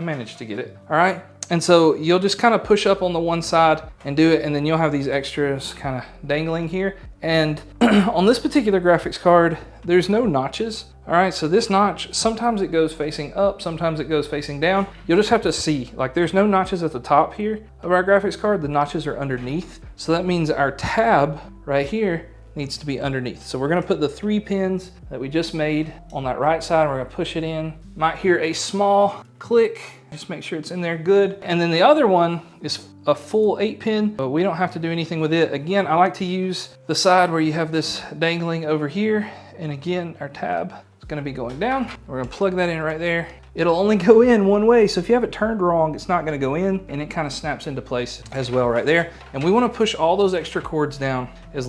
managed to get it, all right? And so you'll just kind of push up on the one side and do it, and then you'll have these extras kind of dangling here. And on this particular graphics card, there's no notches. All right, so this notch, sometimes it goes facing up, sometimes it goes facing down. You'll just have to see, like there's no notches at the top here of our graphics card. The notches are underneath. So that means our tab right here needs to be underneath. So we're gonna put the 3 pins that we just made on that right side. We're gonna push it in. Might hear a small click. Just make sure it's in there good. And then the other one is a full 8 pin, but we don't have to do anything with it. Again, I like to use the side where you have this dangling over here. And again, our tab is gonna be going down. We're gonna plug that in right there. It'll only go in one way. So if you have it turned wrong, it's not gonna go in, and it kind of snaps into place as well right there. And we wanna push all those extra cords down as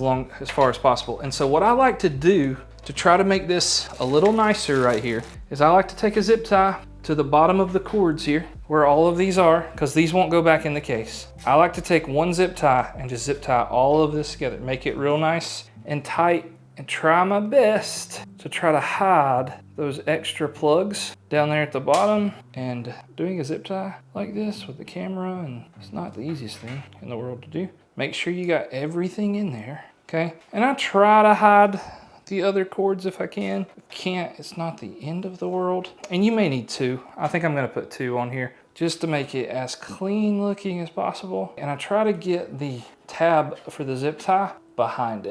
far as possible. And so what I like to do to try to make this a little nicer right here is I like to take a zip tie to the bottom of the cords here where all of these are, because these won't go back in the case. I like to take one zip tie and just zip tie all of this together, make it real nice and tight, and try my best to try to hide those extra plugs down there at the bottom. And doing a zip tie like this with the camera, and it's not the easiest thing in the world to do. Make sure you got everything in there, okay? And I try to hide the other cords if I can. If can't, it's not the end of the world. And you may need 2. I think I'm gonna put 2 on here just to make it as clean looking as possible. And I try to get the tab for the zip tie behind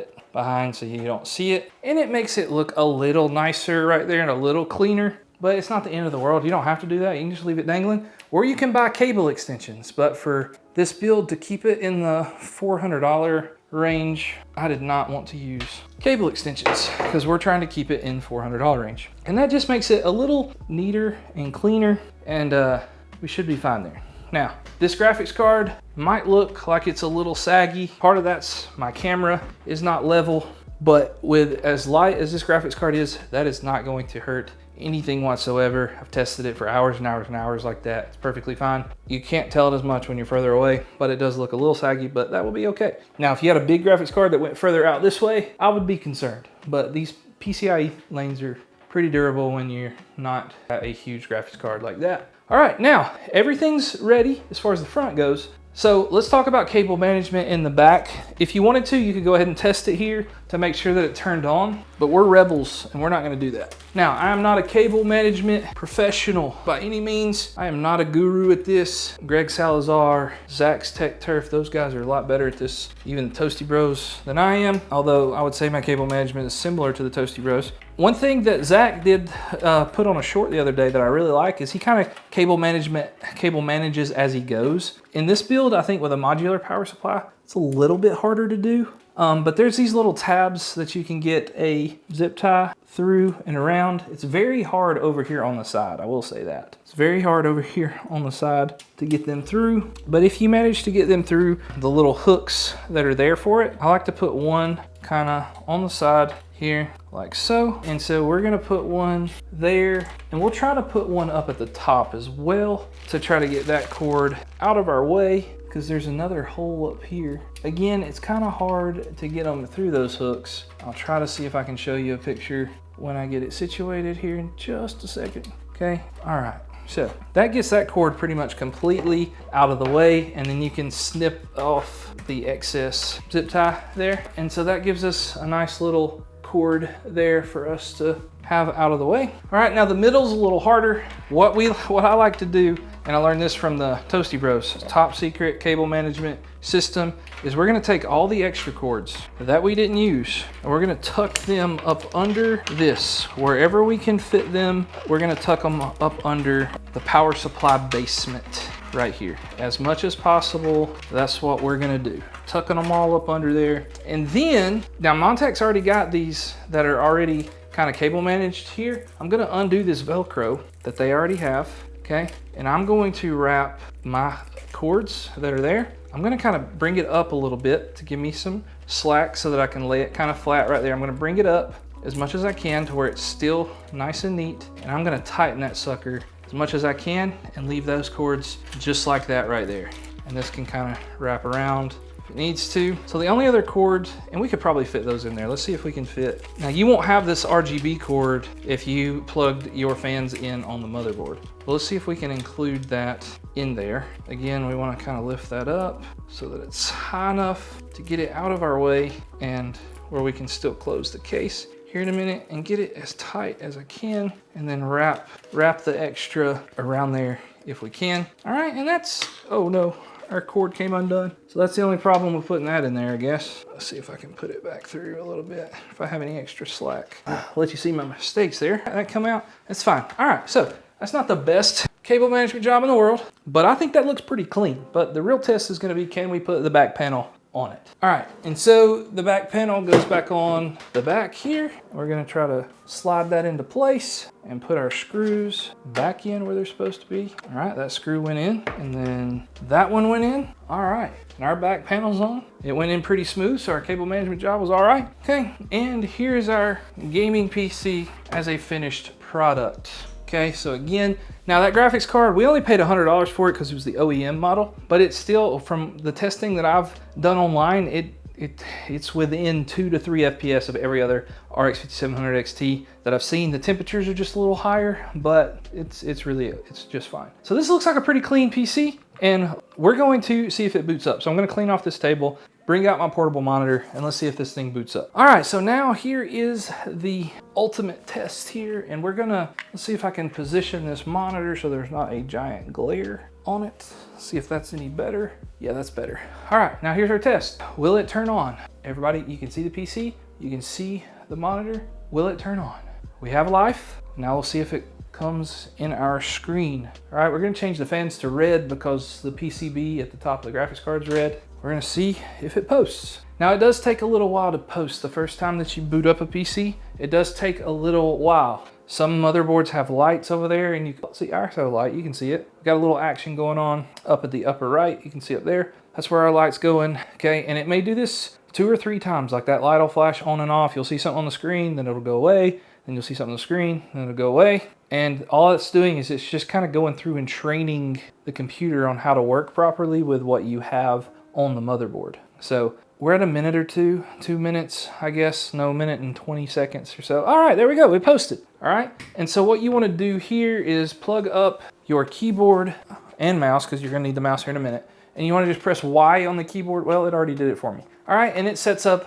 so you don't see it. And it makes it look a little nicer right there and a little cleaner, but it's not the end of the world. You don't have to do that. You can just leave it dangling, or you can buy cable extensions. But for this build, to keep it in the $400 range, I did not want to use cable extensions because we're trying to keep it in $400 range. And that just makes it a little neater and cleaner, and we should be fine there. Now, this graphics card might look like it's a little saggy. Part of that's my camera is not level, but with as light as this graphics card is, that is not going to hurt anything whatsoever. I've tested it for hours and hours and hours like that. It's perfectly fine. You can't tell it as much when you're further away, but it does look a little saggy, but that will be okay. Now, if you had a big graphics card that went further out this way, I would be concerned, but these PCIe lanes are pretty durable when you're not at a huge graphics card like that. All right, now everything's ready as far as the front goes. So let's talk about cable management in the back. If you wanted to, you could go ahead and test it here to make sure that it turned on, but we're rebels and we're not gonna do that. Now, I am not a cable management professional by any means. I am not a guru at this. Greg Salazar, Zach's Tech Turf, those guys are a lot better at this, even the Toasty Bros, than I am. Although I would say my cable management is similar to the Toasty Bros. One thing that Zach did put on a short the other day that I really like is he kind of cable manages as he goes. In this build, I think with a modular power supply, it's a little bit harder to do. But there's these little tabs that you can get a zip tie through and around. It's very hard over here on the side, I will say that. It's very hard over here on the side to get them through. But if you manage to get them through the little hooks that are there for it, I like to put one kind of on the side here like so. And so we're gonna put one there, and we'll try to put one up at the top as well to try to get that cord out of our way, because there's another hole up here. Again, it's kind of hard to get them through those hooks. I'll try to see if I can show you a picture when I get it situated here in just a second. Okay, all right. So that gets that cord pretty much completely out of the way, and then you can snip off the excess zip tie there. And so that gives us a nice little cord there for us to have out of the way. All right, now the middle's a little harder. What I like to do, and I learned this from the Toasty Bros top secret cable management system, is we're gonna take all the extra cords that we didn't use, and we're gonna tuck them up under this. Wherever we can fit them, we're gonna tuck them up under the power supply basement right here. As much as possible, that's what we're gonna do. Tucking them all up under there. And then, now Montech's already got these that are already kind of cable managed here. I'm gonna undo this Velcro that they already have, okay? And I'm going to wrap my cords that are there. I'm gonna kind of bring it up a little bit to give me some slack so that I can lay it kind of flat right there. I'm gonna bring it up as much as I can to where it's still nice and neat. And I'm gonna tighten that sucker as much as I can and leave those cords just like that right there. And this can kind of wrap around if it needs to. So the only other cord, and we could probably fit those in there. Let's see if we can fit. Now you won't have this RGB cord if you plugged your fans in on the motherboard. But let's see if we can include that in there. Again, we want to kind of lift that up so that it's high enough to get it out of our way and where we can still close the case here in a minute and get it as tight as I can, and then wrap the extra around there if we can. All right, and that's, oh no, our cord came undone. So that's the only problem with putting that in there, I guess. Let's see if I can put it back through a little bit, if I have any extra slack. I'll let you see my mistakes there. That come out, that's fine. All right, so that's not the best cable management job in the world, but I think that looks pretty clean. But the real test is gonna be, can we put the back panel on it? All right, and so the back panel goes back on the back here. We're gonna try to slide that into place and put our screws back in where they're supposed to be. All right, that screw went in, and then that one went in. All right, and our back panel's on. It went in pretty smooth, so our cable management job was all right. Okay, and here's our gaming PC as a finished product. Okay, so again, now that graphics card, we only paid $100 for it because it was the OEM model, but it's still, from the testing that I've done online, it's within 2 to 3 FPS of every other RX 5700 XT that I've seen. The temperatures are just a little higher, but it's just fine. So this looks like a pretty clean PC, and we're going to see if it boots up. So I'm gonna clean off this table, bring out my portable monitor, and let's see if this thing boots up. All right, so now here is the ultimate test here, and let's see if I can position this monitor so there's not a giant glare on it. See if that's any better. Yeah, that's better. All right, now here's our test. Will it turn on? Everybody, you can see the PC, you can see the monitor. Will it turn on? We have life. Now we'll see if it comes in our screen. All right, we're gonna change the fans to red because the PCB at the top of the graphics card's red. We're gonna see if it posts. Now it does take a little while to post. The first time that you boot up a PC, it does take a little while. Some motherboards have lights over there, and you can see ours have a light, you can see it. We've got a little action going on up at the upper right, you can see up there. That's where our light's going, okay? And it may do this 2 or 3 times, like that light will flash on and off. You'll see something on the screen, then it'll go away. Then you'll see something on the screen, then it'll go away. And all it's doing is it's just kind of going through and training the computer on how to work properly with what you have on the motherboard. So we're at a minute or 2 minutes, I guess. No, 1 minute and 20 seconds or so. All right, there we go, we posted. All right, and so what you want to do here is plug up your keyboard and mouse, because you're going to need the mouse here in a minute. And you want to just press Y on the keyboard. Well, it already did it for me. All right, and it sets up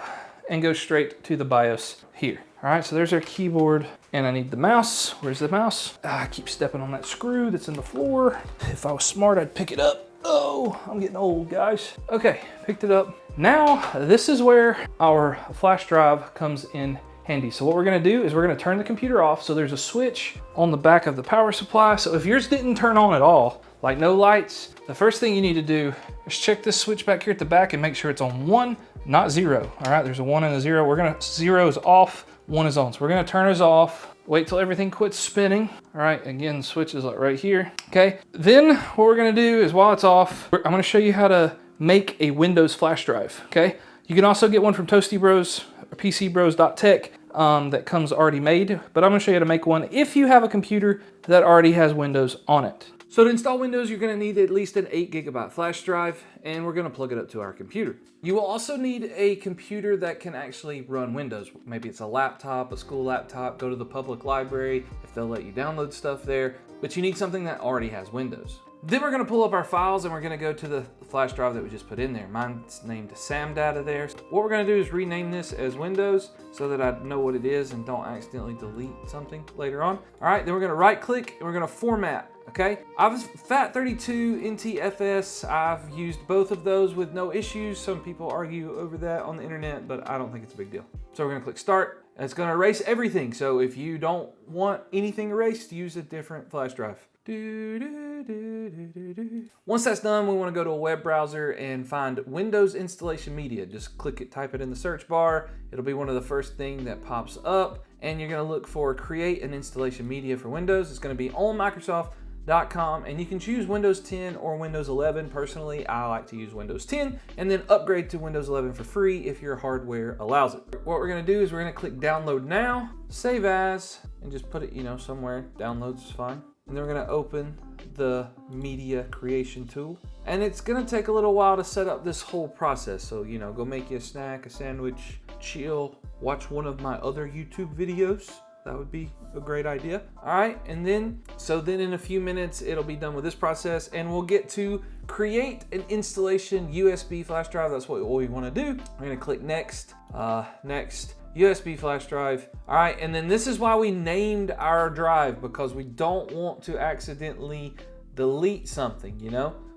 and go straight to the BIOS here. All right, so there's our keyboard, and I need the mouse. Where's the mouse? I keep stepping on that screw that's in the floor. If I was smart, I'd pick it up. Oh, I'm getting old, guys. Okay, picked it up. Now, this is where our flash drive comes in handy. So what we're gonna do is we're gonna turn the computer off. So there's a switch on the back of the power supply. So if yours didn't turn on at all, like no lights, the first thing you need to do is check this switch back here at the back and make sure it's on 1, not 0. All right, there's a 1 and a 0. We're gonna, 0 is off, 1 is on. So we're gonna turn those off. Wait till everything quits spinning. All right, again, switch is like right here. Okay, then what we're gonna do is while it's off, I'm gonna show you how to make a Windows flash drive, okay? You can also get one from Toasty Bros or PCBros.tech that comes already made, but I'm gonna show you how to make one if you have a computer that already has Windows on it. So to install Windows, you're gonna need at least an 8 GB flash drive, and we're gonna plug it up to our computer. You will also need a computer that can actually run Windows. Maybe it's a laptop, a school laptop, go to the public library if they'll let you download stuff there, but you need something that already has Windows. Then we're gonna pull up our files and we're gonna go to the flash drive that we just put in there. Mine's named Sam Data there. What we're gonna do is rename this as Windows so that I know what it is and don't accidentally delete something later on. All right, then we're gonna right click and we're gonna format. Okay, I've FAT32 NTFS. I've used both of those with no issues. Some people argue over that on the internet, but I don't think it's a big deal. So we're gonna click start, and it's gonna erase everything. So if you don't want anything erased, use a different flash drive. Once that's done, we want to go to a web browser and find Windows Installation Media. Just click it, type it in the search bar. It'll be one of the first things that pops up, and you're going to look for Create an Installation Media for Windows. It's going to be on Microsoft.com, and you can choose Windows 10 or Windows 11. Personally, I like to use Windows 10 and then upgrade to Windows 11 for free if your hardware allows it. What we're going to do is we're going to click Download Now, Save As, and just put it, somewhere. Downloads is fine. And then we're gonna open the media creation tool. And it's gonna take a little while to set up this whole process. So, go make you a snack, a sandwich, chill, watch one of my other YouTube videos. That would be a great idea. All right, and then in a few minutes, it'll be done with this process and we'll get to create an installation USB flash drive. That's what we wanna do. We're gonna click next, next. USB flash drive. All right, and then this is why we named our drive, because we don't want to accidentally delete something,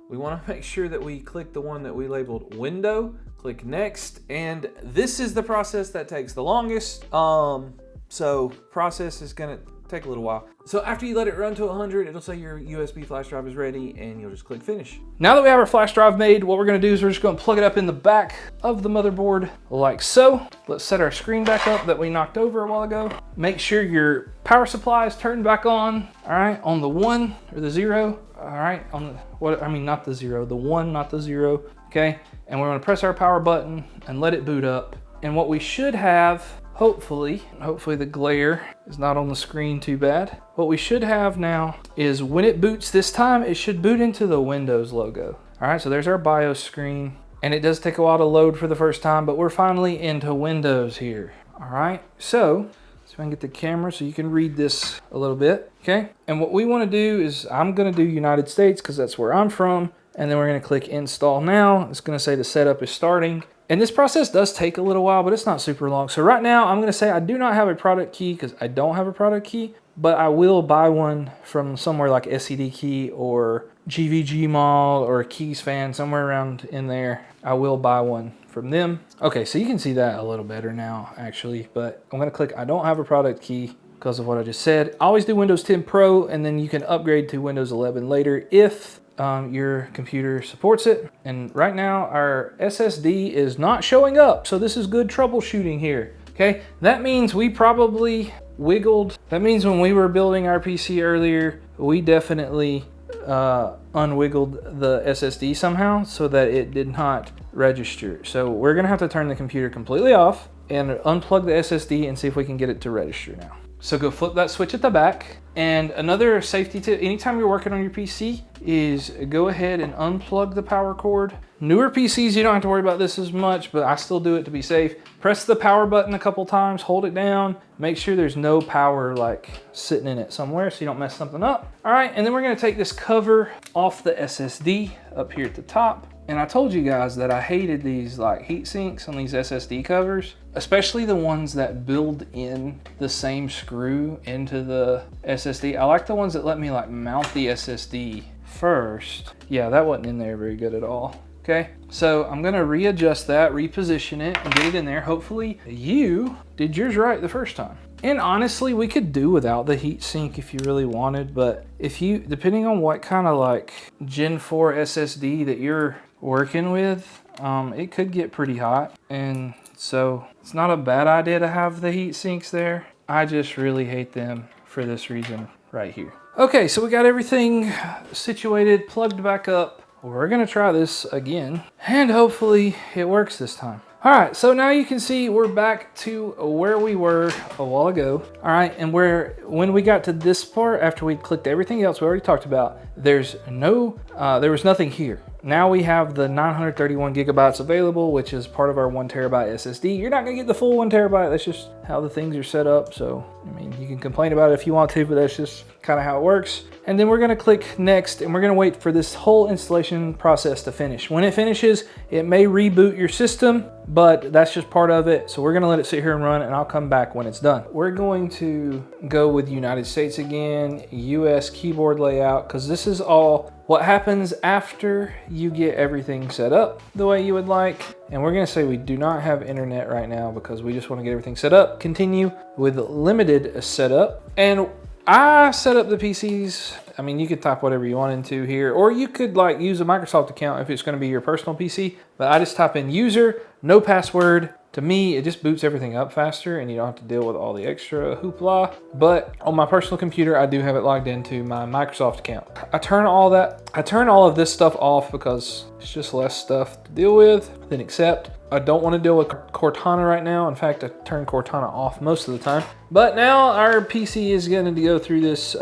We want to make sure that we click the one that we labeled window, click next, and this is the process that takes the longest. So process is gonna take a little while. So after you let it run to 100, it'll say your USB flash drive is ready and you'll just click finish. Now that we have our flash drive made, what we're gonna do is we're just gonna plug it up in the back of the motherboard like so. Let's set our screen back up that we knocked over a while ago. Make sure your power supply is turned back on, all right, on the 1 or the 0, all right, on the, not the 0, the 1, not the 0, okay? And we're gonna press our power button and let it boot up. And what we should have, hopefully the glare is not on the screen too bad. What we should have now is when it boots this time, it should boot into the Windows logo. All right, so there's our BIOS screen. And it does take a while to load for the first time, but we're finally into Windows here. All right, so I can get the camera so you can read this a little bit, okay? And what we wanna do is, I'm gonna do United States because that's where I'm from. And then we're gonna click Install Now. It's gonna say the setup is starting. And this process does take a little while, but it's not super long. So right now I'm gonna say I do not have a product key because I don't have a product key, but I will buy one from somewhere like SCD Key or GVG Mall or Keys Fan, somewhere around in there. I will buy one from them. Okay, so you can see that a little better now actually, but I'm gonna click I don't have a product key because of what I just said. I always do Windows 10 Pro and then you can upgrade to Windows 11 later if your computer supports it. And right now our SSD is not showing up. So this is good troubleshooting here. Okay, that means we probably wiggled. That means when we were building our PC earlier, we definitely unwiggled the SSD somehow so that it did not register. So we're gonna have to turn the computer completely off and unplug the SSD and see if we can get it to register now. So go flip that switch at the back. And another safety tip, anytime you're working on your PC, is go ahead and unplug the power cord. Newer PCs, you don't have to worry about this as much, but I still do it to be safe. Press the power button a couple times, hold it down, make sure there's no power like sitting in it somewhere so you don't mess something up. All right, and then we're gonna take this cover off the SSD up here at the top. And I told you guys that I hated these like heat sinks on these SSD covers, especially the ones that build in the same screw into the SSD. I like the ones that let me like mount the SSD first. Yeah, that wasn't in there very good at all. Okay, so I'm gonna readjust that, reposition it, and get it in there. Hopefully you did yours right the first time. And honestly, we could do without the heat sink if you really wanted, but if you, depending on what kind of like Gen 4 SSD that you're working with, it could get pretty hot. And so it's not a bad idea to have the heat sinks there. I just really hate them for this reason right here. Okay, so we got everything situated, plugged back up. We're gonna try this again, and hopefully it works this time. All right, so now you can see we're back to where we were a while ago. All right, and when we got to this part, after we clicked everything else we already talked about, there was nothing here. Now we have the 931 gigabytes available, which is part of our 1 terabyte SSD. You're not gonna get the full 1 terabyte. That's just how the things are set up. So, I mean, you can complain about it if you want to, but that's just kind of how it works. And then we're gonna click next, and we're gonna wait for this whole installation process to finish. When it finishes, it may reboot your system, but that's just part of it. So we're gonna let it sit here and run, and I'll come back when it's done. We're going to go with United States again, US keyboard layout, because this is all what happens after you get everything set up the way you would like. And we're gonna say we do not have internet right now because we just wanna get everything set up. Continue with limited setup. And I set up the PCs. I mean, you could type whatever you want into here, or you could like use a Microsoft account if it's gonna be your personal PC. But I just type in user, no password. To me, it just boots everything up faster and you don't have to deal with all the extra hoopla. But on my personal computer, I do have it logged into my Microsoft account. I turn all of this stuff off because it's just less stuff to deal with than accept. I don't want to deal with Cortana right now. In fact, I turn Cortana off most of the time. But now our PC is going to go through this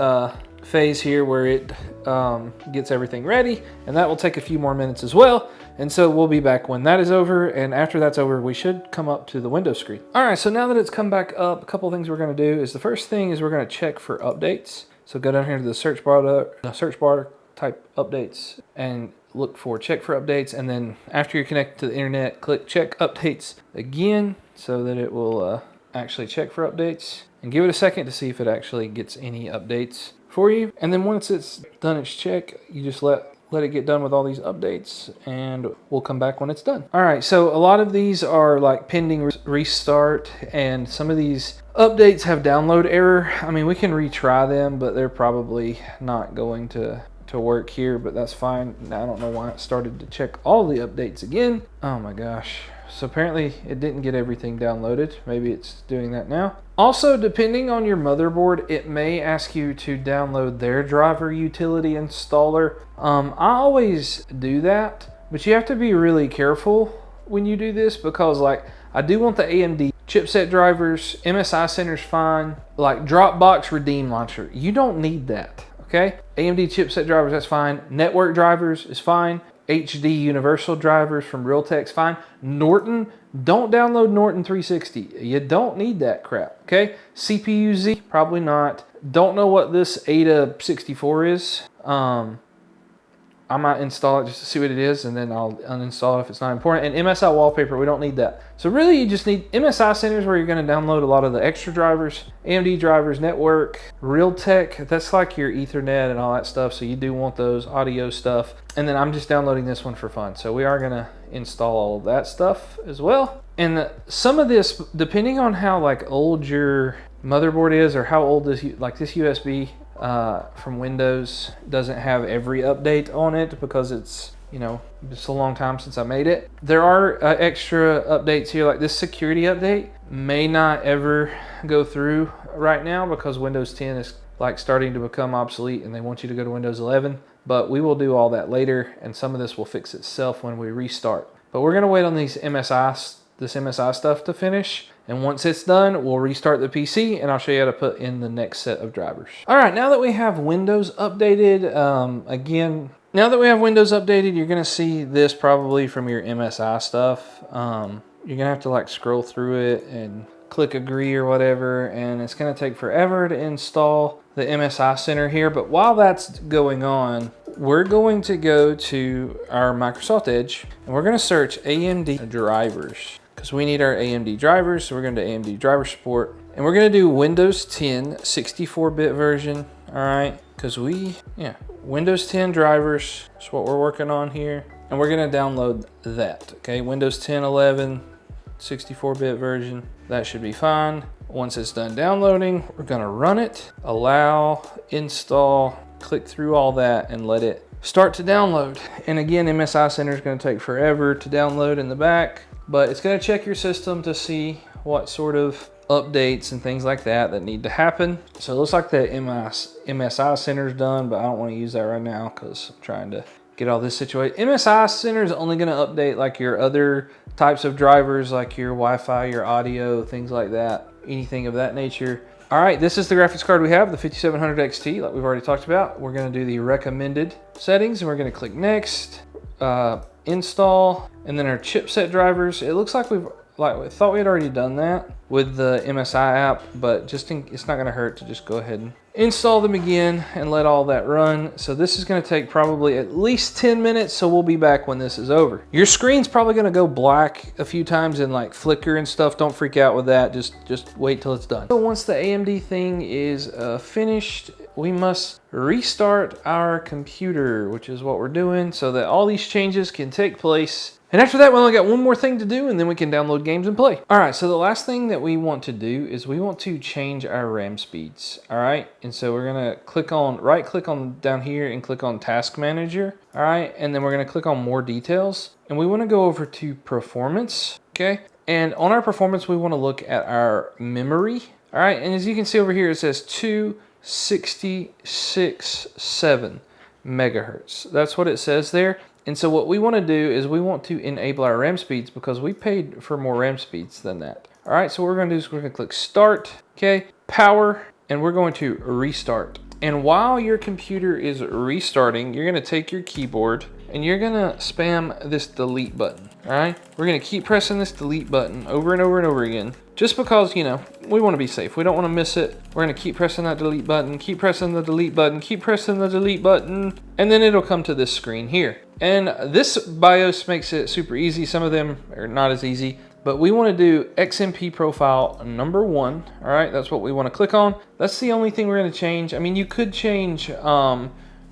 phase here where it gets everything ready, and that will take a few more minutes as well. And so we'll be back when that is over, and after that's over, we should come up to the Windows screen. All right, so now that it's come back up, a couple of things we're gonna do is the first thing is we're gonna check for updates. So go down here to the search bar, type updates, and look for check for updates. And then after you're connected to the internet, click check updates again so that it will actually check for updates. And give it a second to see if it actually gets any updates for you. And then once it's done its check, you just let it get done with all these updates, and we'll come back when it's done. All right, so a lot of these are like pending restart, and some of these updates have download error. I mean, we can retry them, but they're probably not going to work here, but that's fine. Now, I don't know why it started to check all the updates again. Oh my gosh. So apparently it didn't get everything downloaded. Maybe it's doing that now. Also, depending on your motherboard, it may ask you to download their driver utility installer. I always do that, but you have to be really careful when you do this because like I do want the AMD chipset drivers, MSI Center's fine, like Dropbox Redeem Launcher. You don't need that, okay? AMD chipset drivers, that's fine. Network drivers is fine. HD universal drivers from Realtek's fine. Norton, don't download Norton 360. You don't need that crap, okay? CPU-Z, probably not. Don't know what this Ada 64 is. I might install it just to see what it is, and then I'll uninstall it if it's not important. And MSI wallpaper, we don't need that. So really you just need MSI Centers where you're gonna download a lot of the extra drivers, AMD drivers, network, Realtek, that's like your Ethernet and all that stuff. So you do want those audio stuff. And then I'm just downloading this one for fun. So we are gonna install all of that stuff as well. And some of this, depending on how like old your motherboard is or how old this, like this USB from Windows doesn't have every update on it because it's, you know, just a long time since I made it. There are extra updates here, like this security update may not ever go through right now because Windows 10 is like starting to become obsolete and they want you to go to Windows 11, but we will do all that later, and some of this will fix itself when we restart. But we're gonna wait on this MSI stuff to finish. And once it's done, we'll restart the PC and I'll show you how to put in the next set of drivers. All right, now that we have Windows updated, you're gonna see this probably from your MSI stuff. You're gonna have to like scroll through it and click agree or whatever, and it's gonna take forever to install the MSI Center here. But while that's going on, we're going to go to our Microsoft Edge and we're going to search AMD drivers because we need our AMD drivers. So we're going to AMD driver support and we're going to do Windows 10 64-bit version. All right, because Windows 10 drivers is what we're working on here. And we're going to download that. Okay, Windows 10 11 64-bit version. That should be fine. Once it's done downloading, we're going to run it, allow, install, click through all that and let it start to download. And again, MSI Center is going to take forever to download in the back, but it's going to check your system to see what sort of updates and things like that need to happen. So it looks like the MSI Center is done, but I don't want to use that right now because I'm trying to get all this situated. MSI Center is only going to update like your other types of drivers, like your Wi-Fi, your audio, things like that, anything of that nature. All right, this is the graphics card we have, the 5700 XT, like we've already talked about. We're going to do the recommended settings and we're going to click next, install, and then our chipset drivers. It looks like we thought we had already done that with the MSI app, but it's not going to hurt to just go ahead and install them again and let all that run. So this is going to take probably at least 10 minutes, so we'll be back when this is over. Your screen's probably going to go black a few times and like flicker and stuff. Don't freak out with that. Just wait till it's done. So once the AMD thing is finished, we must restart our computer, which is what we're doing so that all these changes can take place. And after that, we only got one more thing to do and then we can download games and play. All right, so the last thing that we want to do is we want to change our RAM speeds. All right, and so we're gonna right click on down here and click on Task Manager. All right, and then we're gonna click on More Details. And we wanna go over to Performance, okay? And on our performance, we wanna look at our memory. All right, and as you can see over here, it says 266.7 megahertz. That's what it says there. And so what we want to do is we want to enable our RAM speeds because we paid for more RAM speeds than that. All right, so what we're going to do is we're going to click Start, okay, Power, and we're going to Restart. And while your computer is restarting, you're going to take your keyboard and you're going to spam this delete button. All right, we're going to keep pressing this delete button over and over and over again, just because, you know, we want to be safe. We don't want to miss it. We're going to keep pressing that delete button, keep pressing the delete button, keep pressing the delete button, and then it'll come to this screen here. And this BIOS makes it super easy. Some of them are not as easy, but we want to do XMP profile number 1. All right, that's what we want to click on. That's the only thing we're going to change. I mean, you could change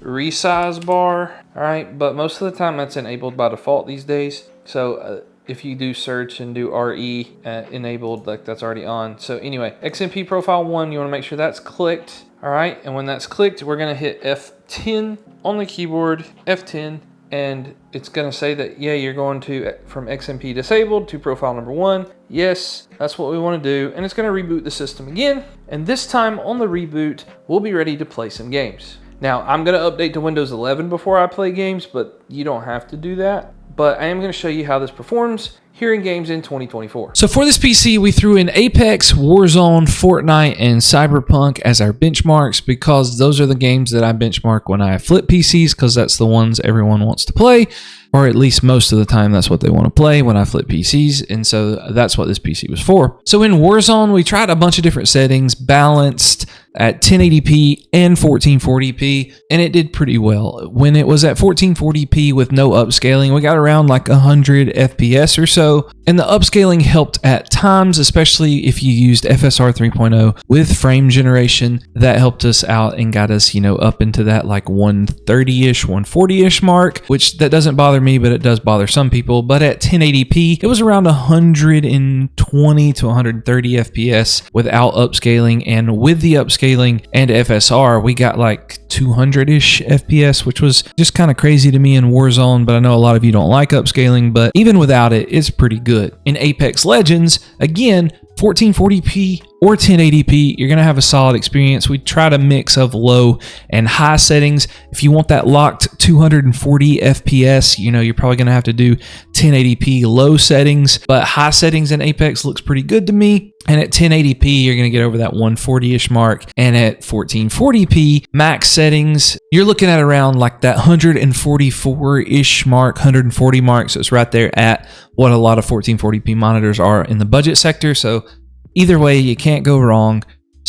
resize bar, all right, but most of the time that's enabled by default these days. So if you do search and do RE enabled, like that's already on. So anyway, XMP profile 1, you want to make sure that's clicked. All right, and when that's clicked, we're going to hit F10 on the keyboard, F10. And it's going to say that, yeah, you're going to from XMP disabled to profile number 1. Yes, that's what we want to do. And it's going to reboot the system again. And this time on the reboot, we'll be ready to play some games. Now, I'm going to update to Windows 11 before I play games, but you don't have to do that. But I am going to show you how this performs here in games in 2024. So for this PC, we threw in Apex, Warzone, Fortnite, and Cyberpunk as our benchmarks because those are the games that I benchmark when I flip PCs because that's the ones everyone wants to play, or at least most of the time that's what they want to play when I flip PCs, and so that's what this PC was for. So in Warzone, we tried a bunch of different settings, balanced at 1080p and 1440p, and it did pretty well. When it was at 1440p with no upscaling, we got around like 100 FPS or so, and the upscaling helped at times, especially if you used FSR 3.0 with frame generation. That helped us out and got us, you know, up into that like 130-ish, 140-ish mark, which that doesn't bother me, but it does bother some people. But at 1080p, it was around 120 to 130 FPS without upscaling, and with the upscaling and FSR, we got like 200-ish FPS, which was just kind of crazy to me in Warzone, but I know a lot of you don't like upscaling, but even without it, it's pretty good. In Apex Legends, again, 1440p or 1080p, you're going to have a solid experience. We tried a mix of low and high settings. If you want that locked 240 FPS, you know, you're probably going to have to do 1080p low settings, but high settings in Apex looks pretty good to me. And at 1080p, you're going to get over that 140-ish mark. And at 1440p max settings, you're looking at around like that 144-ish mark, 140 mark. So it's right there at what a lot of 1440p monitors are in the budget sector. So either way, you can't go wrong.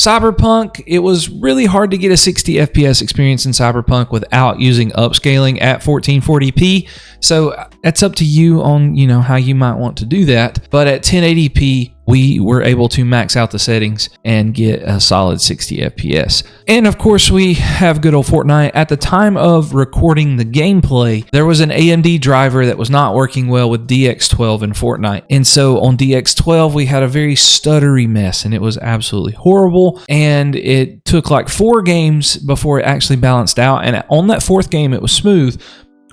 Cyberpunk, it was really hard to get a 60 FPS experience in Cyberpunk without using upscaling at 1440p. So it's up to you on, how you might want to do that. But at 1080p, we were able to max out the settings and get a solid 60 FPS. And of course, we have good old Fortnite. At the time of recording the gameplay, there was an AMD driver that was not working well with DX12 in Fortnite. And so on DX12, we had a very stuttery mess, and it was absolutely horrible. And it took like 4 games before it actually balanced out. And on that 4th game, it was smooth.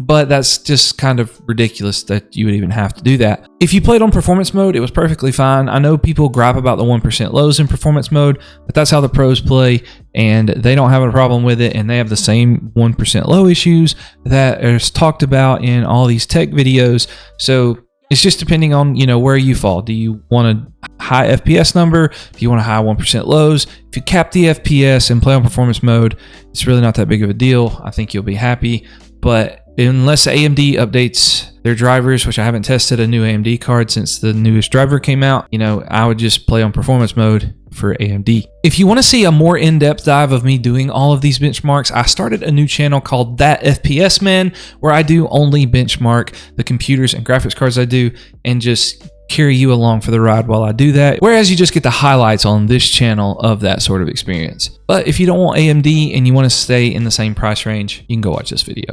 But that's just kind of ridiculous that you would even have to do that. If you played on performance mode, it was perfectly fine. I know people gripe about the 1% lows in performance mode, but that's how the pros play, and they don't have a problem with it, and they have the same 1% low issues that is talked about in all these tech videos. So it's just depending on, where you fall. Do you want a high FPS number? Do you want a high 1% lows? If you cap the FPS and play on performance mode, it's really not that big of a deal. I think you'll be happy. But unless AMD updates their drivers, which I haven't tested a new AMD card since the newest driver came out, I would just play on performance mode for AMD. If you want to see a more in-depth dive of me doing all of these benchmarks, I started a new channel called That FPS Man, where I do only benchmark the computers and graphics cards I do and just carry you along for the ride while I do that, whereas you just get the highlights on this channel of that sort of experience. But if you don't want AMD and you want to stay in the same price range, you can go watch this video.